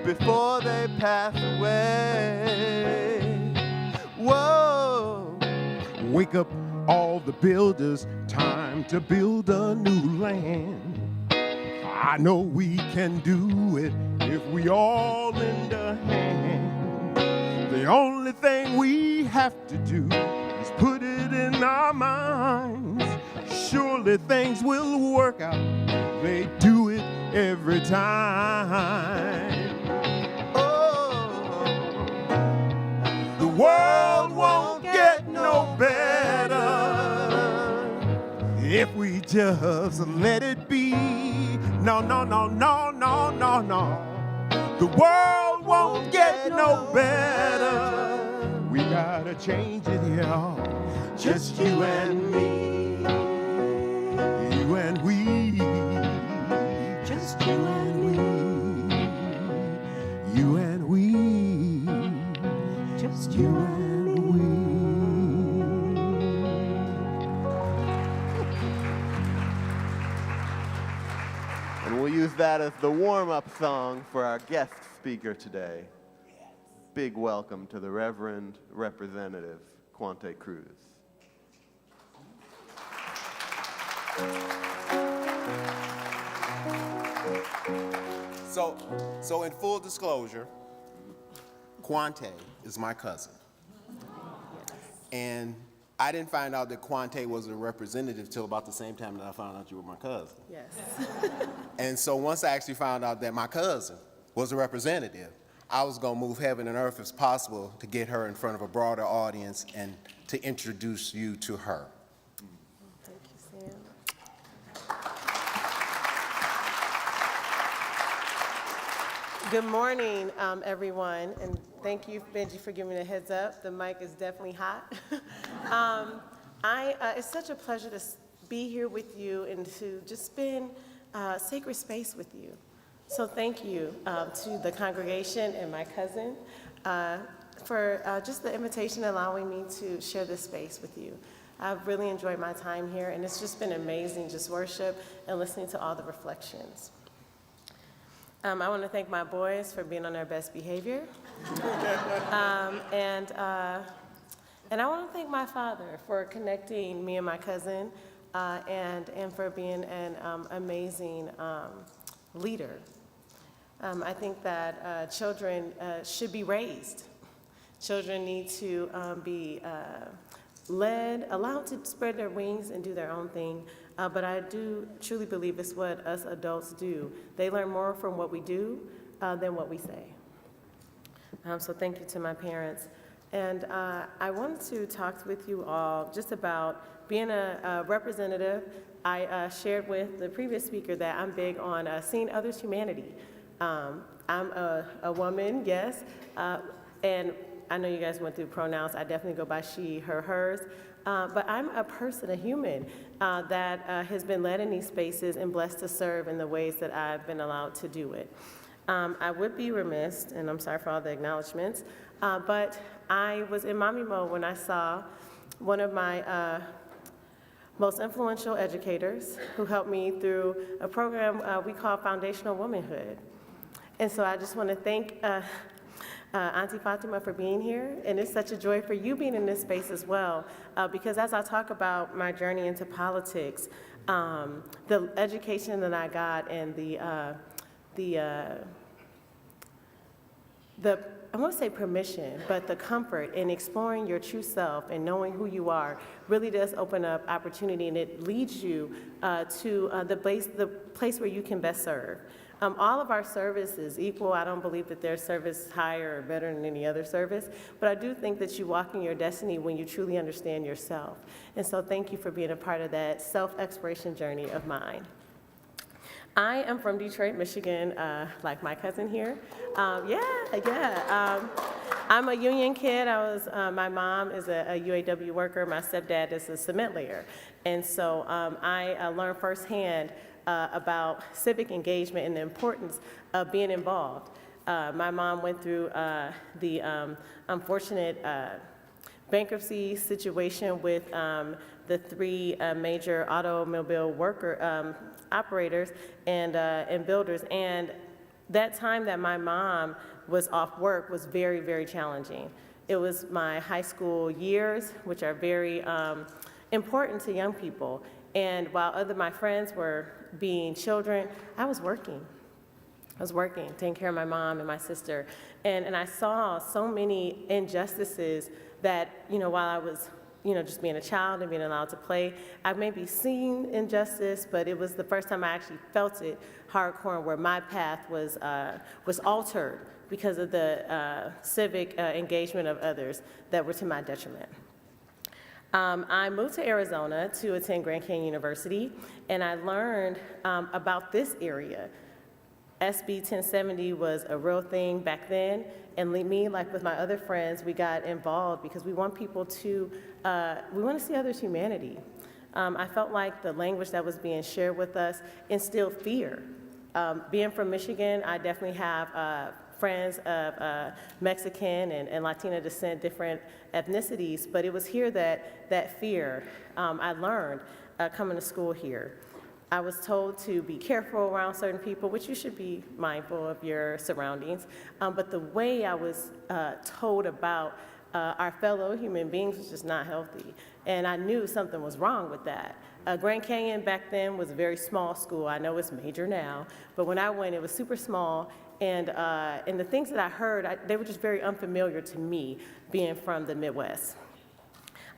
before they pass away? Whoa! Wake up all the builders, time to build a new land. I know we can do it if we all lend a hand. The only thing we have to do is put it in our minds. Surely things will work out. They do it every time. Oh, the world won't get no better if we just let it be. No, no, no, no, no, no, no. The world won't get no better. We gotta change it, y'all. Just you and me. You and we. Just you and we. You and we. Just you and we. And we'll use that as the warm-up song for our guest speaker today. Big welcome to the Reverend Representative Quante Cruz. So in full disclosure, Quante is my cousin. And I didn't find out that Quante was a representative till about the same time that I found out you were my cousin. Yes. And so once I actually found out that my cousin was a representative, I was gonna move heaven and earth as possible to get her in front of a broader audience and to introduce you to her. Thank you, Sam. Good morning, everyone, and thank you, Benji, for giving me a heads up. The mic is definitely hot. It's such a pleasure to be here with you and to just spend sacred space with you. So thank you to the congregation and my cousin for just the invitation allowing me to share this space with you. I've really enjoyed my time here, and it's just been amazing just worship and listening to all the reflections. I want to thank my boys for being on their best behavior. And I want to thank my father for connecting me and my cousin and for being an amazing leader. I think that children should be raised. Children need to be led, allowed to spread their wings and do their own thing. But I do truly believe it's what us adults do. They learn more from what we do than what we say. So thank you to my parents. And I wanted to talk with you all just about being a representative. I shared with the previous speaker that I'm big on seeing others' humanity. I'm a woman, yes, and I know you guys went through pronouns. I definitely go by she, her, hers. But I'm a person, a human, that has been led in these spaces and blessed to serve in the ways that I've been allowed to do it. I would be remiss, and I'm sorry for all the acknowledgments, but I was in mommy mode when I saw one of my most influential educators who helped me through a program we call Foundational Womanhood. And so I just want to thank Auntie Fatima for being here, and it's such a joy for you being in this space as well, because as I talk about my journey into politics, the education that I got and the I won't say permission, but the comfort in exploring your true self and knowing who you are really does open up opportunity, and it leads you to the place where you can best serve. All of our service is equal. I don't believe that there's service higher or better than any other service, but I do think that you walk in your destiny when you truly understand yourself. And so thank you for being a part of that self-exploration journey of mine. I am from Detroit, Michigan, like my cousin here. I'm a union kid. My mom is a UAW worker. My stepdad is a cement layer. And so I learned firsthand about civic engagement and the importance of being involved. My mom went through the unfortunate bankruptcy situation with the three major automobile worker operators and builders. And that time that my mom was off work was very, very challenging. It was my high school years, which are very important to young people. And while my friends were being children, I was working. Taking care of my mom and my sister. And I saw so many injustices that, while I was, just being a child and being allowed to play, I maybe seen injustice, but it was the first time I actually felt it hardcore, where my path was altered because of the civic engagement of others that were to my detriment. I moved to Arizona to attend Grand Canyon University, and I learned about this area. SB 1070 was a real thing back then, and me, like with my other friends, we got involved because we want people to, we want to see others' humanity. I felt like the language that was being shared with us instilled fear. Being from Michigan, I definitely have friends of Mexican and Latina descent, different ethnicities, but it was here that fear I learned coming to school here. I was told to be careful around certain people, which you should be mindful of your surroundings, but the way I was told about our fellow human beings was just not healthy, and I knew something was wrong with that. Grand Canyon back then was a very small school. I know it's major now, but when I went, it was super small, and the things that I heard, they were just very unfamiliar to me, being from the Midwest.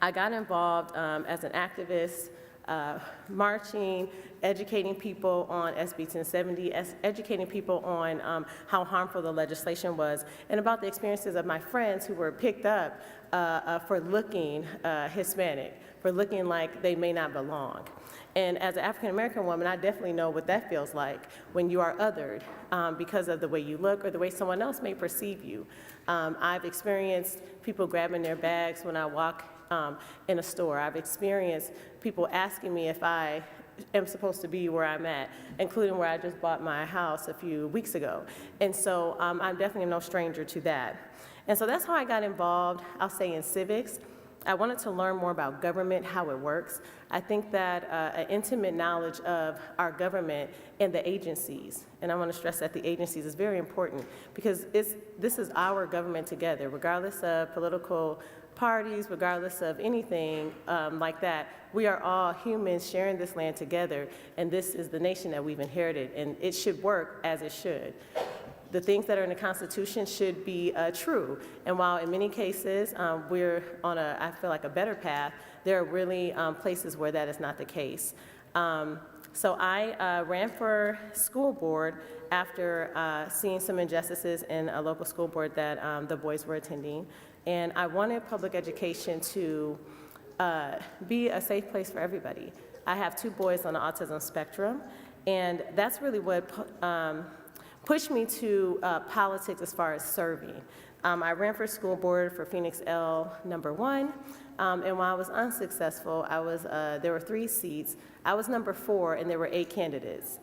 I got involved as an activist, marching, educating people on SB 1070, educating people on how harmful the legislation was, and about the experiences of my friends who were picked up for looking Hispanic, for looking like they may not belong. And as an African-American woman, I definitely know what that feels like when you are othered because of the way you look or the way someone else may perceive you. I've experienced people grabbing their bags when I walk in a store. I've experienced people asking me if I am supposed to be where I'm at, including where I just bought my house a few weeks ago. And so I'm definitely no stranger to that. And so that's how I got involved, I'll say, in civics. I wanted to learn more about government, how it works. I think that an intimate knowledge of our government and the agencies, and I want to stress that the agencies is very important, because this is our government together, regardless of political parties, regardless of anything like that. We are all humans sharing this land together, and this is the nation that we've inherited, and it should work as it should. The things that are in the Constitution should be true, and while in many cases we're on I feel like a better path, there are really places where that is not the case. So I ran for school board after seeing some injustices in a local school board that the boys were attending. And I wanted public education to be a safe place for everybody. I have 2 boys on the autism spectrum, and that's really what pushed me to politics as far as serving. I ran for school board for Phoenix L number 1, and while I was unsuccessful, there were 3 seats. I was number 4, and there were 8 candidates.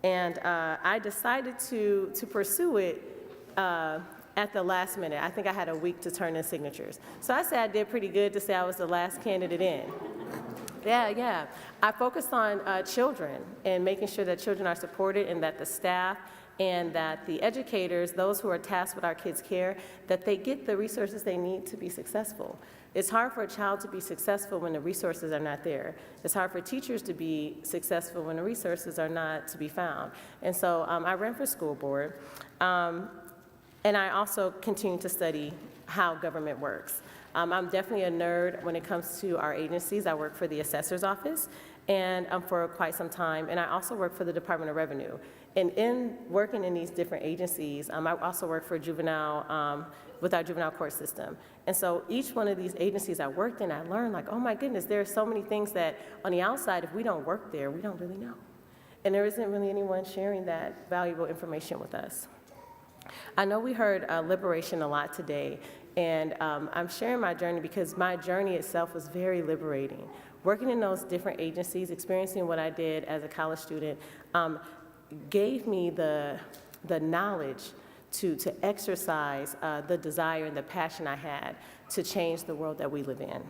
And I decided to pursue it at the last minute. I think I had a week to turn in signatures. So I say I did pretty good to say I was the last candidate in. Yeah. I focused on children and making sure that children are supported and that the staff and that the educators, those who are tasked with our kids' care, that they get the resources they need to be successful. It's hard for a child to be successful when the resources are not there. It's hard for teachers to be successful when the resources are not to be found. And so I ran for school board. And I also continue to study how government works. I'm definitely a nerd when it comes to our agencies. I work for the assessor's office and for quite some time, and I also work for the Department of Revenue. And in working in these different agencies, I also work for juvenile, with our juvenile court system. And so each one of these agencies I worked in, I learned like, oh my goodness, there are so many things that on the outside, if we don't work there, we don't really know. And there isn't really anyone sharing that valuable information with us. I know we heard liberation a lot today, and I'm sharing my journey because my journey itself was very liberating. Working in those different agencies, experiencing what I did as a college student, gave me the knowledge to exercise the desire and the passion I had to change the world that we live in.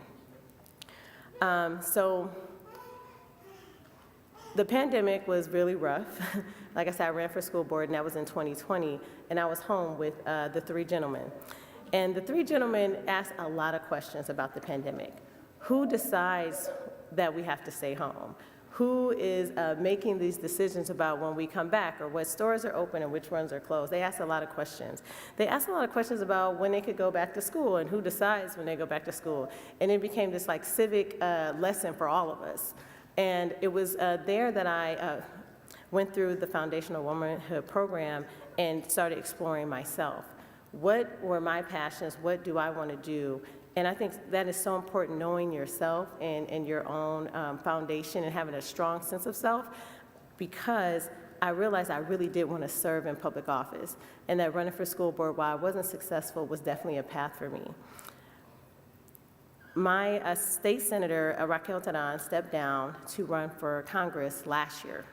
So the pandemic was really rough. Like I said, I ran for school board, and that was in 2020, and I was home with the three gentlemen. And the three gentlemen asked a lot of questions about the pandemic. Who decides that we have to stay home? Who is making these decisions about when we come back, or what stores are open and which ones are closed? They asked a lot of questions. They asked a lot of questions about when they could go back to school and who decides when they go back to school. And it became this like civic lesson for all of us. And it was there that I went through the Foundational Womanhood program and started exploring myself. What were my passions? What do I want to do? And I think that is so important, knowing yourself and your own foundation and having a strong sense of self, because I realized I really did want to serve in public office, and that running for school board, while I wasn't successful, was definitely a path for me. My state senator, Raquel Taran, stepped down to run for Congress last year.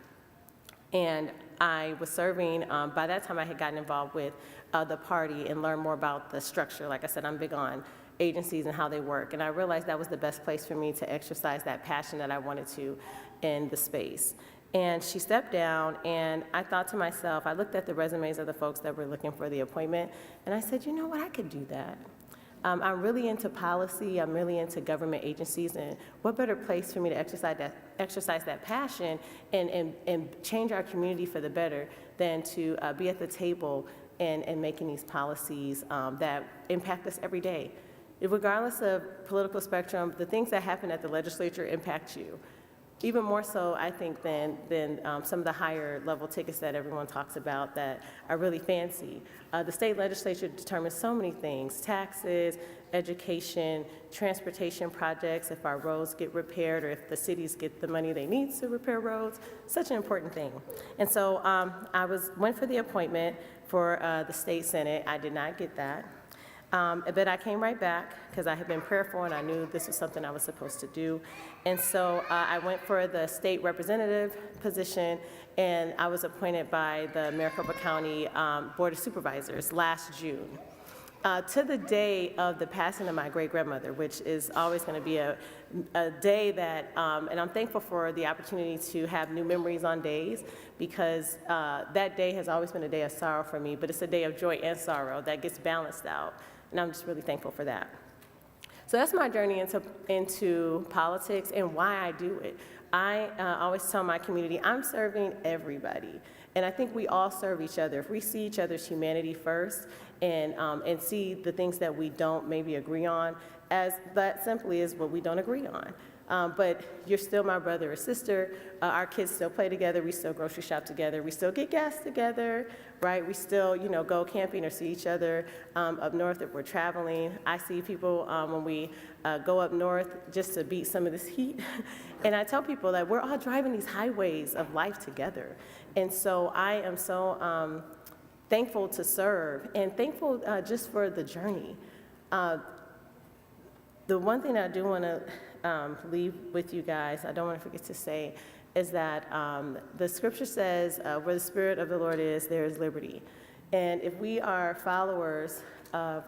And I was serving, by that time I had gotten involved with the party and learned more about the structure. Like I said, I'm big on agencies and how they work. And I realized that was the best place for me to exercise that passion that I wanted to in the space. And she stepped down, and I thought to myself, I looked at the resumes of the folks that were looking for the appointment, and I said, you know what, I could do that. I'm really into policy, I'm really into government agencies, and what better place for me to exercise that passion and change our community for the better than to be at the table and making these policies that impact us every day. Regardless of political spectrum, the things that happen at the legislature impact you. Even more so, I think, than some of the higher level tickets that everyone talks about that are really fancy. The state legislature determines so many things: taxes, education, transportation projects, if our roads get repaired, or if the cities get the money they need to repair roads. Such an important thing. And so I went for the appointment for the state senate. I did not get that. But I came right back because I had been prayerful and I knew this was something I was supposed to do. And so I went for the state representative position, and I was appointed by the Maricopa County Board of Supervisors last June. To the day of the passing of my great-grandmother, which is always going to be a day that, and I'm thankful for the opportunity to have new memories on days, because that day has always been a day of sorrow for me, but it's a day of joy and sorrow that gets balanced out. And I'm just really thankful for that. So that's my journey into politics and why I do it. I always tell my community, I'm serving everybody. And I think we all serve each other. If we see each other's humanity first and see the things that we don't maybe agree on, as that simply is what we don't agree on. But you're still my brother or sister. Our kids still play together. We still grocery shop together. We still get gas together, right? We still, go camping or see each other up north if we're traveling. I see people when we go up north just to beat some of this heat. And I tell people that we're all driving these highways of life together. And so I am so thankful to serve and thankful just for the journey. The one thing I do want to leave with you guys, I don't want to forget to say, is that the scripture says, where the Spirit of the Lord is, there is liberty. And if we are followers of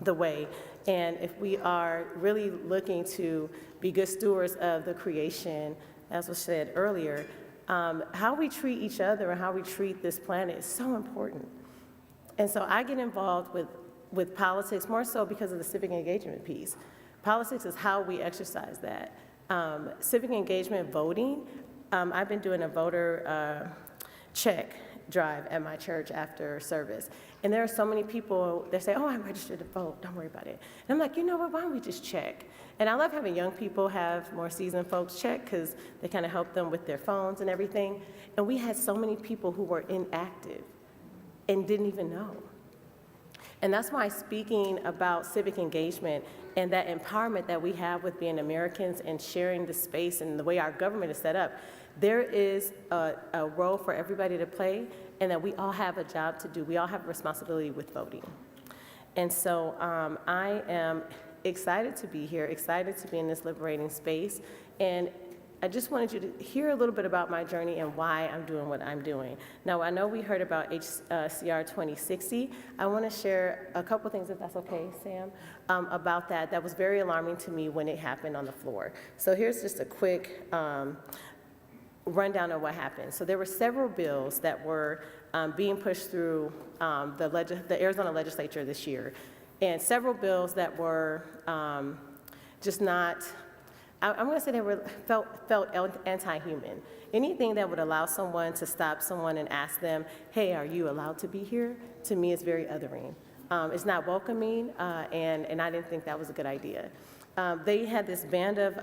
the way, and if we are really looking to be good stewards of the creation, as was said earlier, how we treat each other and how we treat this planet is so important. And so I get involved with politics more so because of the civic engagement piece. Politics is how we exercise that. Civic engagement, voting, I've been doing a voter check drive at my church after service. And there are so many people that say, oh, I'm registered to vote, don't worry about it. And I'm like, you know what, why don't we just check? And I love having young people have more seasoned folks check because they kind of help them with their phones and everything. And we had so many people who were inactive and didn't even know. And that's why speaking about civic engagement and that empowerment that we have with being Americans and sharing the space and the way our government is set up, there is a role for everybody to play, and that we all have a job to do. We all have a responsibility with voting. And so I am excited to be here, excited to be in this liberating space, and I just wanted you to hear a little bit about my journey and why I'm doing what I'm doing. Now, I know we heard about HCR 2060. I want to share a couple things, if that's okay, Sam, about that. That was very alarming to me when it happened on the floor. So here's just a quick rundown of what happened. So there were several bills that were being pushed through the Arizona legislature this year, and several bills that were just not, I'm going to say they were felt anti-human. Anything that would allow someone to stop someone and ask them, hey, are you allowed to be here? To me, it's very othering. It's not welcoming, and I didn't think that was a good idea. They had this band of,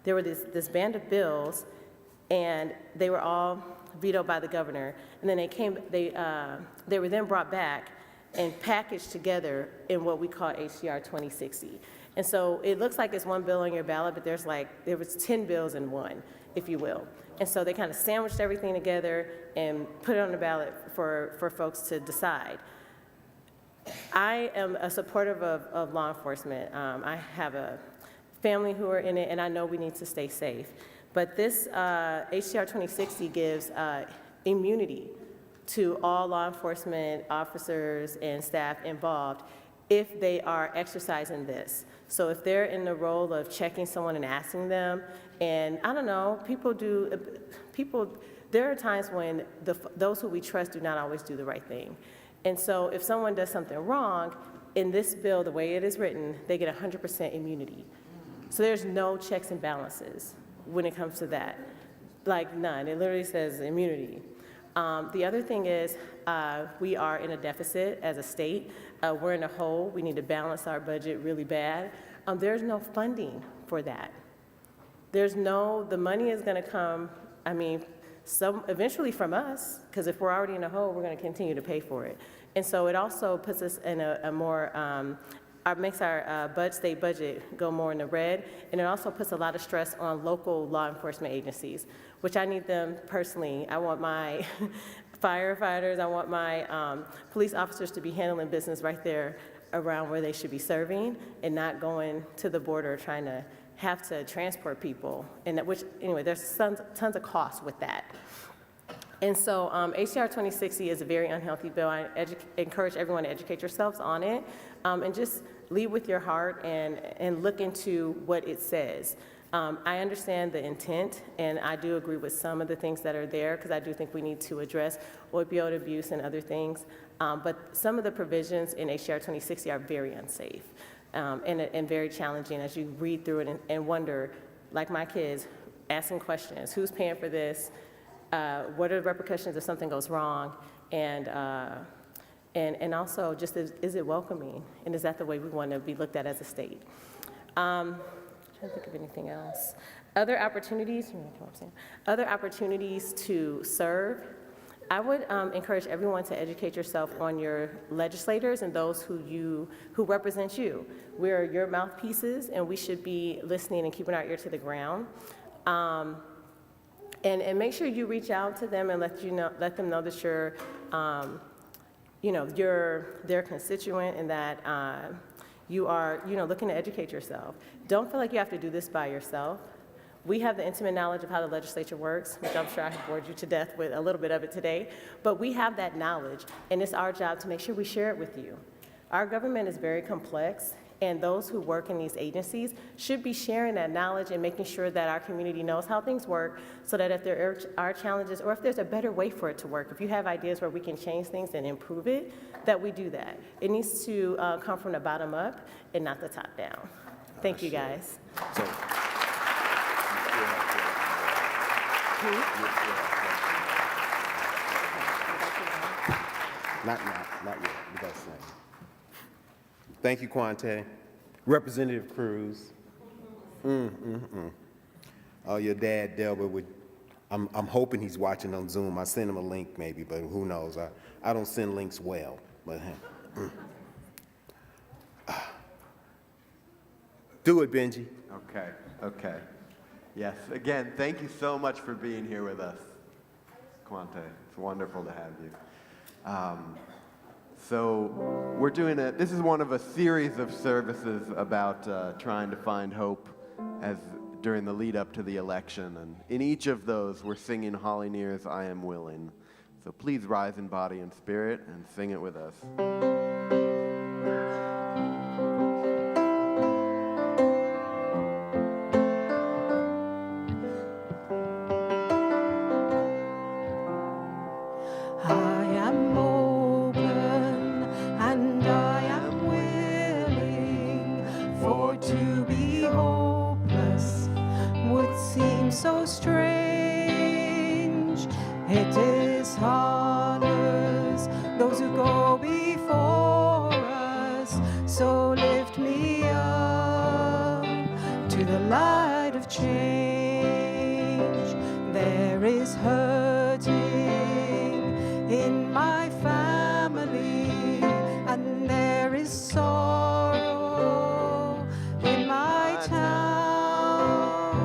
there were this band of bills, and they were all vetoed by the governor. And then they were then brought back and packaged together in what we call HCR 2060. And so it looks like it's one bill on your ballot, but there was 10 bills in one, if you will. And so they kind of sandwiched everything together and put it on the ballot for folks to decide. I am a supporter of law enforcement. I have a family who are in it, and I know we need to stay safe. But this HCR 2060 gives immunity to all law enforcement officers and staff involved if they are exercising this. So if they're in the role of checking someone and asking them, and I don't know, there are times when those who we trust do not always do the right thing. And so if someone does something wrong, in this bill, the way it is written, they get 100% immunity. So there's no checks and balances when it comes to that, like none. It literally says immunity. The other thing is we are in a deficit as a state. We're in a hole. We need to balance our budget really bad. There's no funding for that. The money is going to come, eventually from us, because if we're already in a hole, we're going to continue to pay for it. And so it also puts us in a more, makes our state budget go more in the red, and it also puts a lot of stress on local law enforcement agencies, which I need them personally. I want my firefighters, I want my police officers to be handling business right there around where they should be serving and not going to the border trying to have to transport people, and there's tons of costs with that. And so HCR 2060 is a very unhealthy bill. I encourage everyone to educate yourselves on it and just lead with your heart and look into what it says. I understand the intent, and I do agree with some of the things that are there, because I do think we need to address opioid abuse and other things. But some of the provisions in HCR 2060 are very unsafe and very challenging as you read through it and wonder, like my kids, asking questions. Who's paying for this? What are the repercussions if something goes wrong? And also, just is it welcoming? And is that the way we want to be looked at as a state? I'm trying to think of anything else. Other opportunities to serve. I would encourage everyone to educate yourself on your legislators and those who represent you. We're your mouthpieces, and we should be listening and keeping our ear to the ground. And make sure you reach out to them and let them know that you're their constituent and that you are looking to educate yourself. Don't feel like you have to do this by yourself. We have the intimate knowledge of how the legislature works, which I'm sure I have bored you to death with a little bit of it today, but we have that knowledge, and it's our job to make sure we share it with you. Our government is very complex, and those who work in these agencies should be sharing that knowledge and making sure that our community knows how things work, so that if there are challenges or if there's a better way for it to work, if you have ideas where we can change things and improve it, that we do that. It needs to come from the bottom up and not the top down. Thank you, guys. Not yet. We got to sing. Thank you, Quante. Representative Cruz. Oh, your dad, Delbert, I'm hoping he's watching on Zoom. I sent him a link maybe, but who knows? I don't send links well, but do it, Benji. Okay. Yes, again, thank you so much for being here with us, Quante. It's wonderful to have you. So we're doing this is one of a series of services about trying to find hope during the lead up to the election. And in each of those, we're singing Holly Near's I Am Willing. So please rise in body and spirit and sing it with us. I am open and I am willing, for to be hopeless would seem so strange. It dishonors those who go before us, so lift me up to the light of change. There is hurting in my family, and there is sorrow in my town.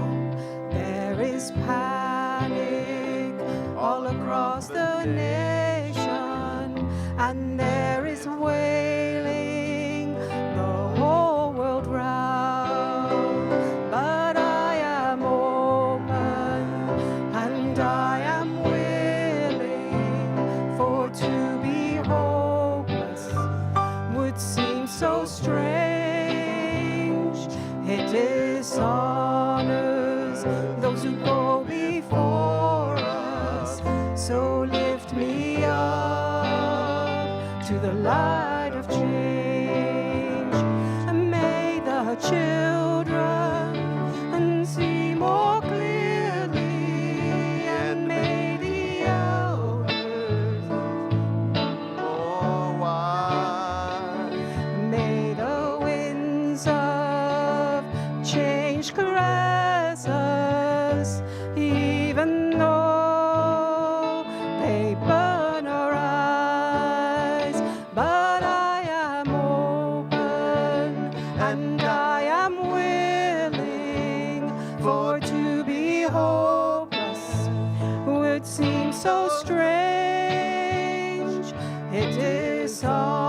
There is panic all across the nation, and there is wailing the whole world round. But I am open and I am willing, for to be hopeless would seem so strange. It dishonors those who go before us, so lift me up to the light of change. And may the children see more clearly, and may the elders more wise. May the winds of change caress us, even though they burn our eyes. But I am open and I am willing, for to be hopeless would seem so strange. It dishonors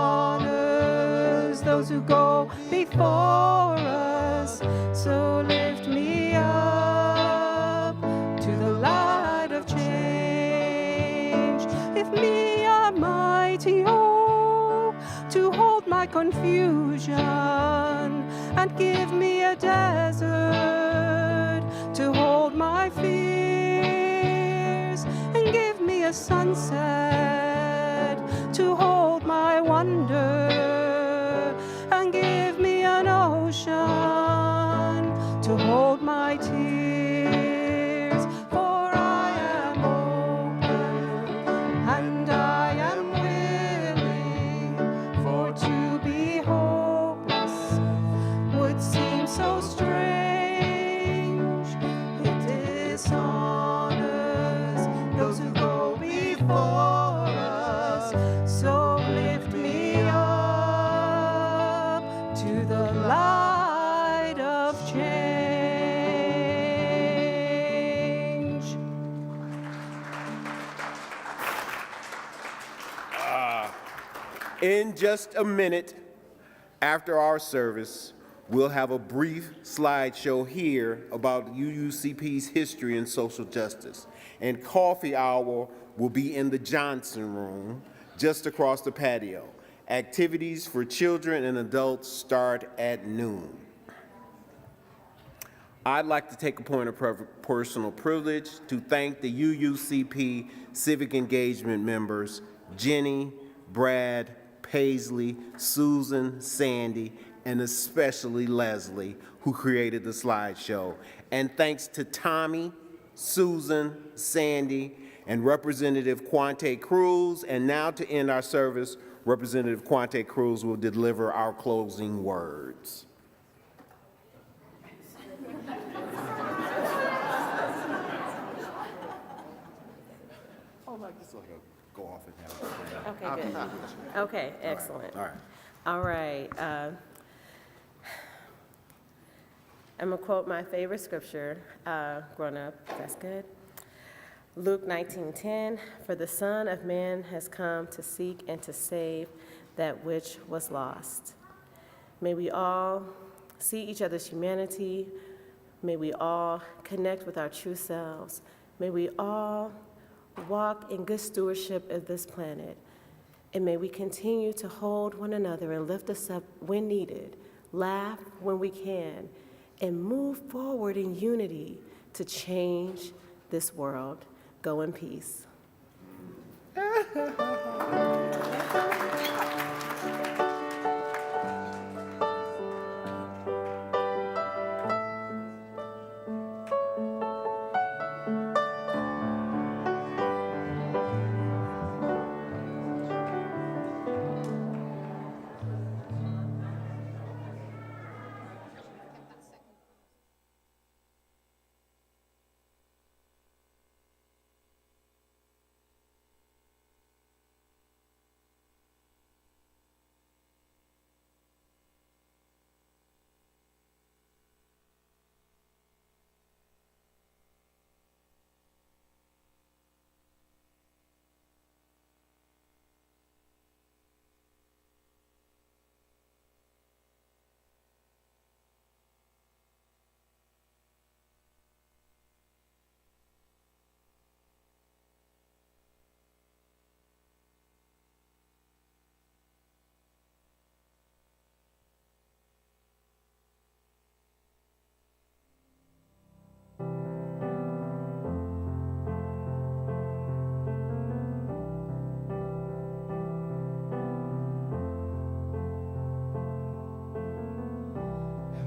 those who go before us, so lift me up to the light of change. If me a mighty oak to hold my confusion, and give me a desert to hold my fears, and give me a sunset to hold my wonder, and give me an ocean to hold my tears. For I am open and I am willing, for to be hopeless would seem so strange. It dishonors those who go before us, so lift me up to the light of change. In just a minute after our service, we'll have a brief slideshow here about UUCP's history in social justice. And coffee hour will be in the Johnson Room, just across the patio. Activities for children and adults start at noon. I'd like to take a point of personal privilege to thank the UUCP civic engagement members, Jenny, Brad, Paisley, Susan, Sandy, and especially Leslie, who created the slideshow. And thanks to Tommy, Susan, Sandy, and Representative Quante Cruz. And now to end our service, Representative Quante Cruz will deliver our closing words. Oh, like this will go off and have Okay, good. Okay, excellent. All right. All right. I'm going to quote my favorite scripture growing up. That's good. Luke 19:10, "For the Son of Man has come to seek and to save that which was lost." May we all see each other's humanity. May we all connect with our true selves. May we all walk in good stewardship of this planet. And may we continue to hold one another and lift us up when needed, laugh when we can, and move forward in unity to change this world. Go in peace.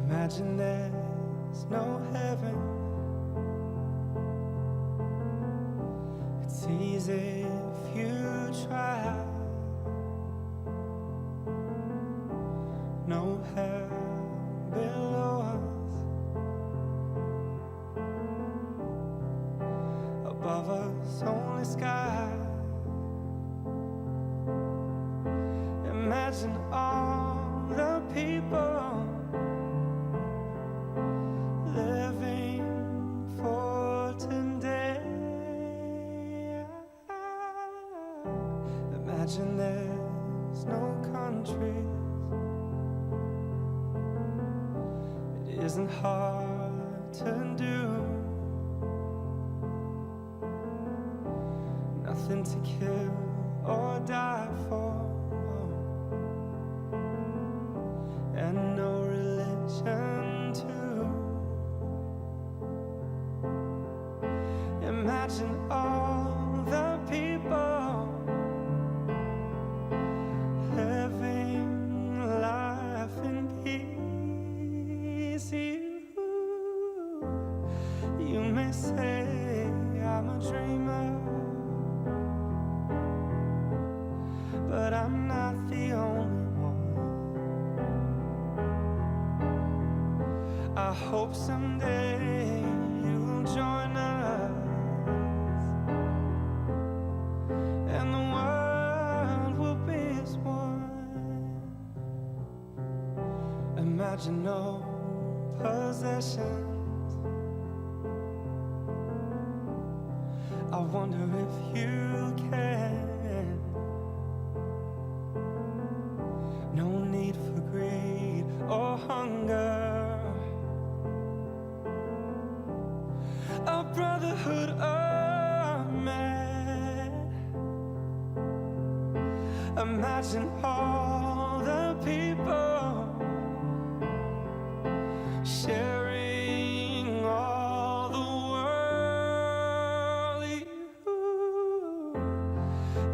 Imagine there's no heaven. It's easy if you try. No hell below us, above us only sky. Imagine all the people living for today. Imagine there's no countries. It isn't hard to do. Nothing to kill or die for, and no religion too. Imagine all the people living life in peace. You may say I'm a dreamer, but I'm not the only one. I hope someday you'll join us, and the world will be as one. Imagine no possessions. I wonder if you can. No need for greed or hunger. A brotherhood of man. Imagine all the people sharing all the world.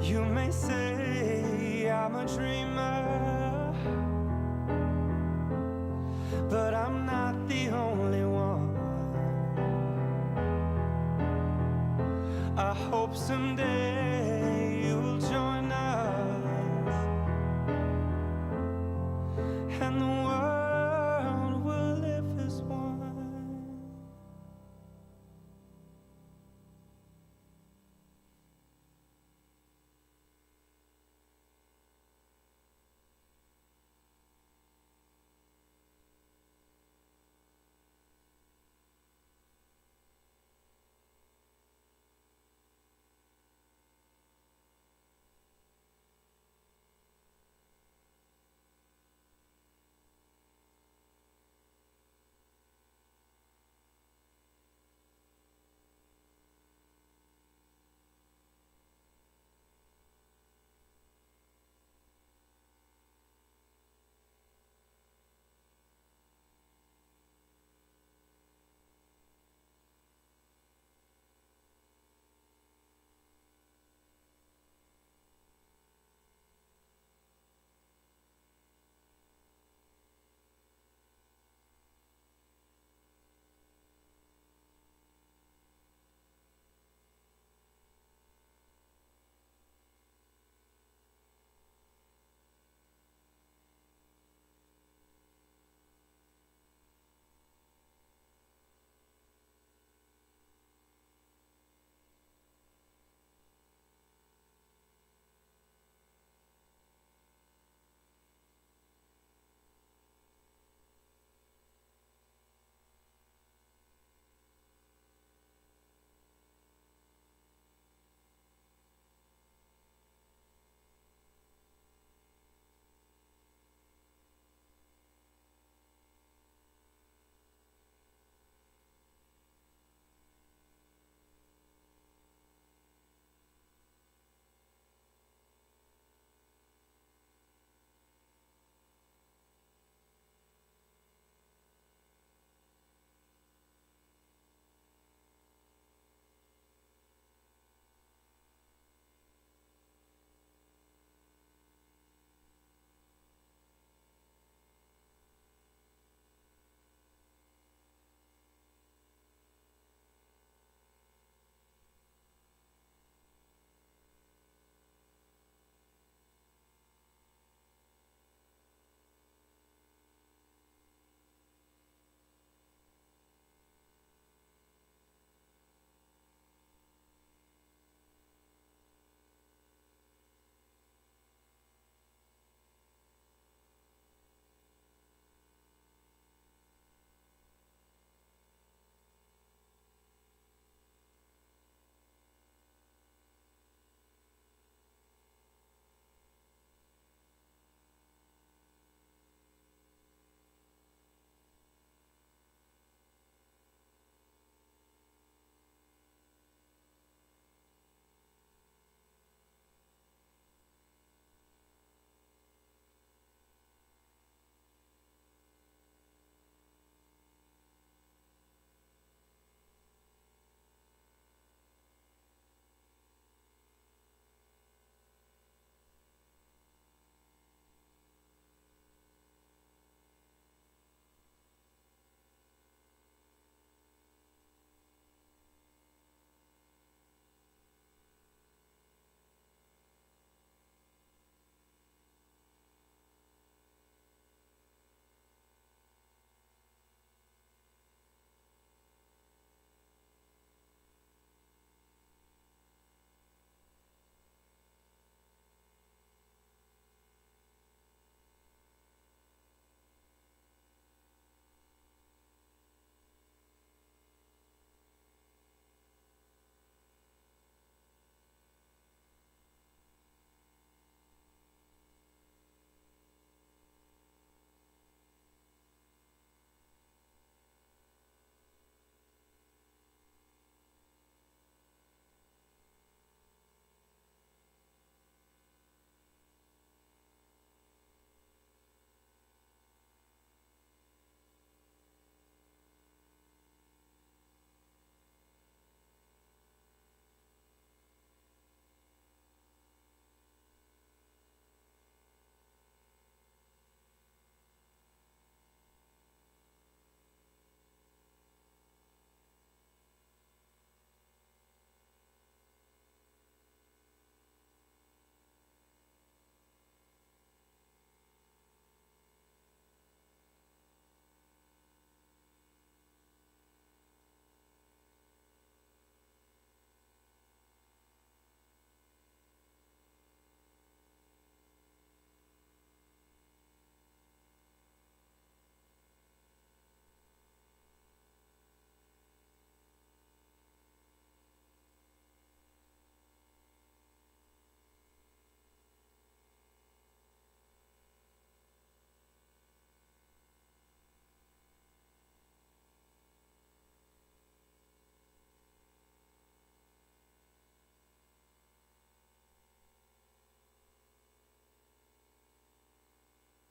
You may say I'm a dreamer, but I'm not the only one. I hope someday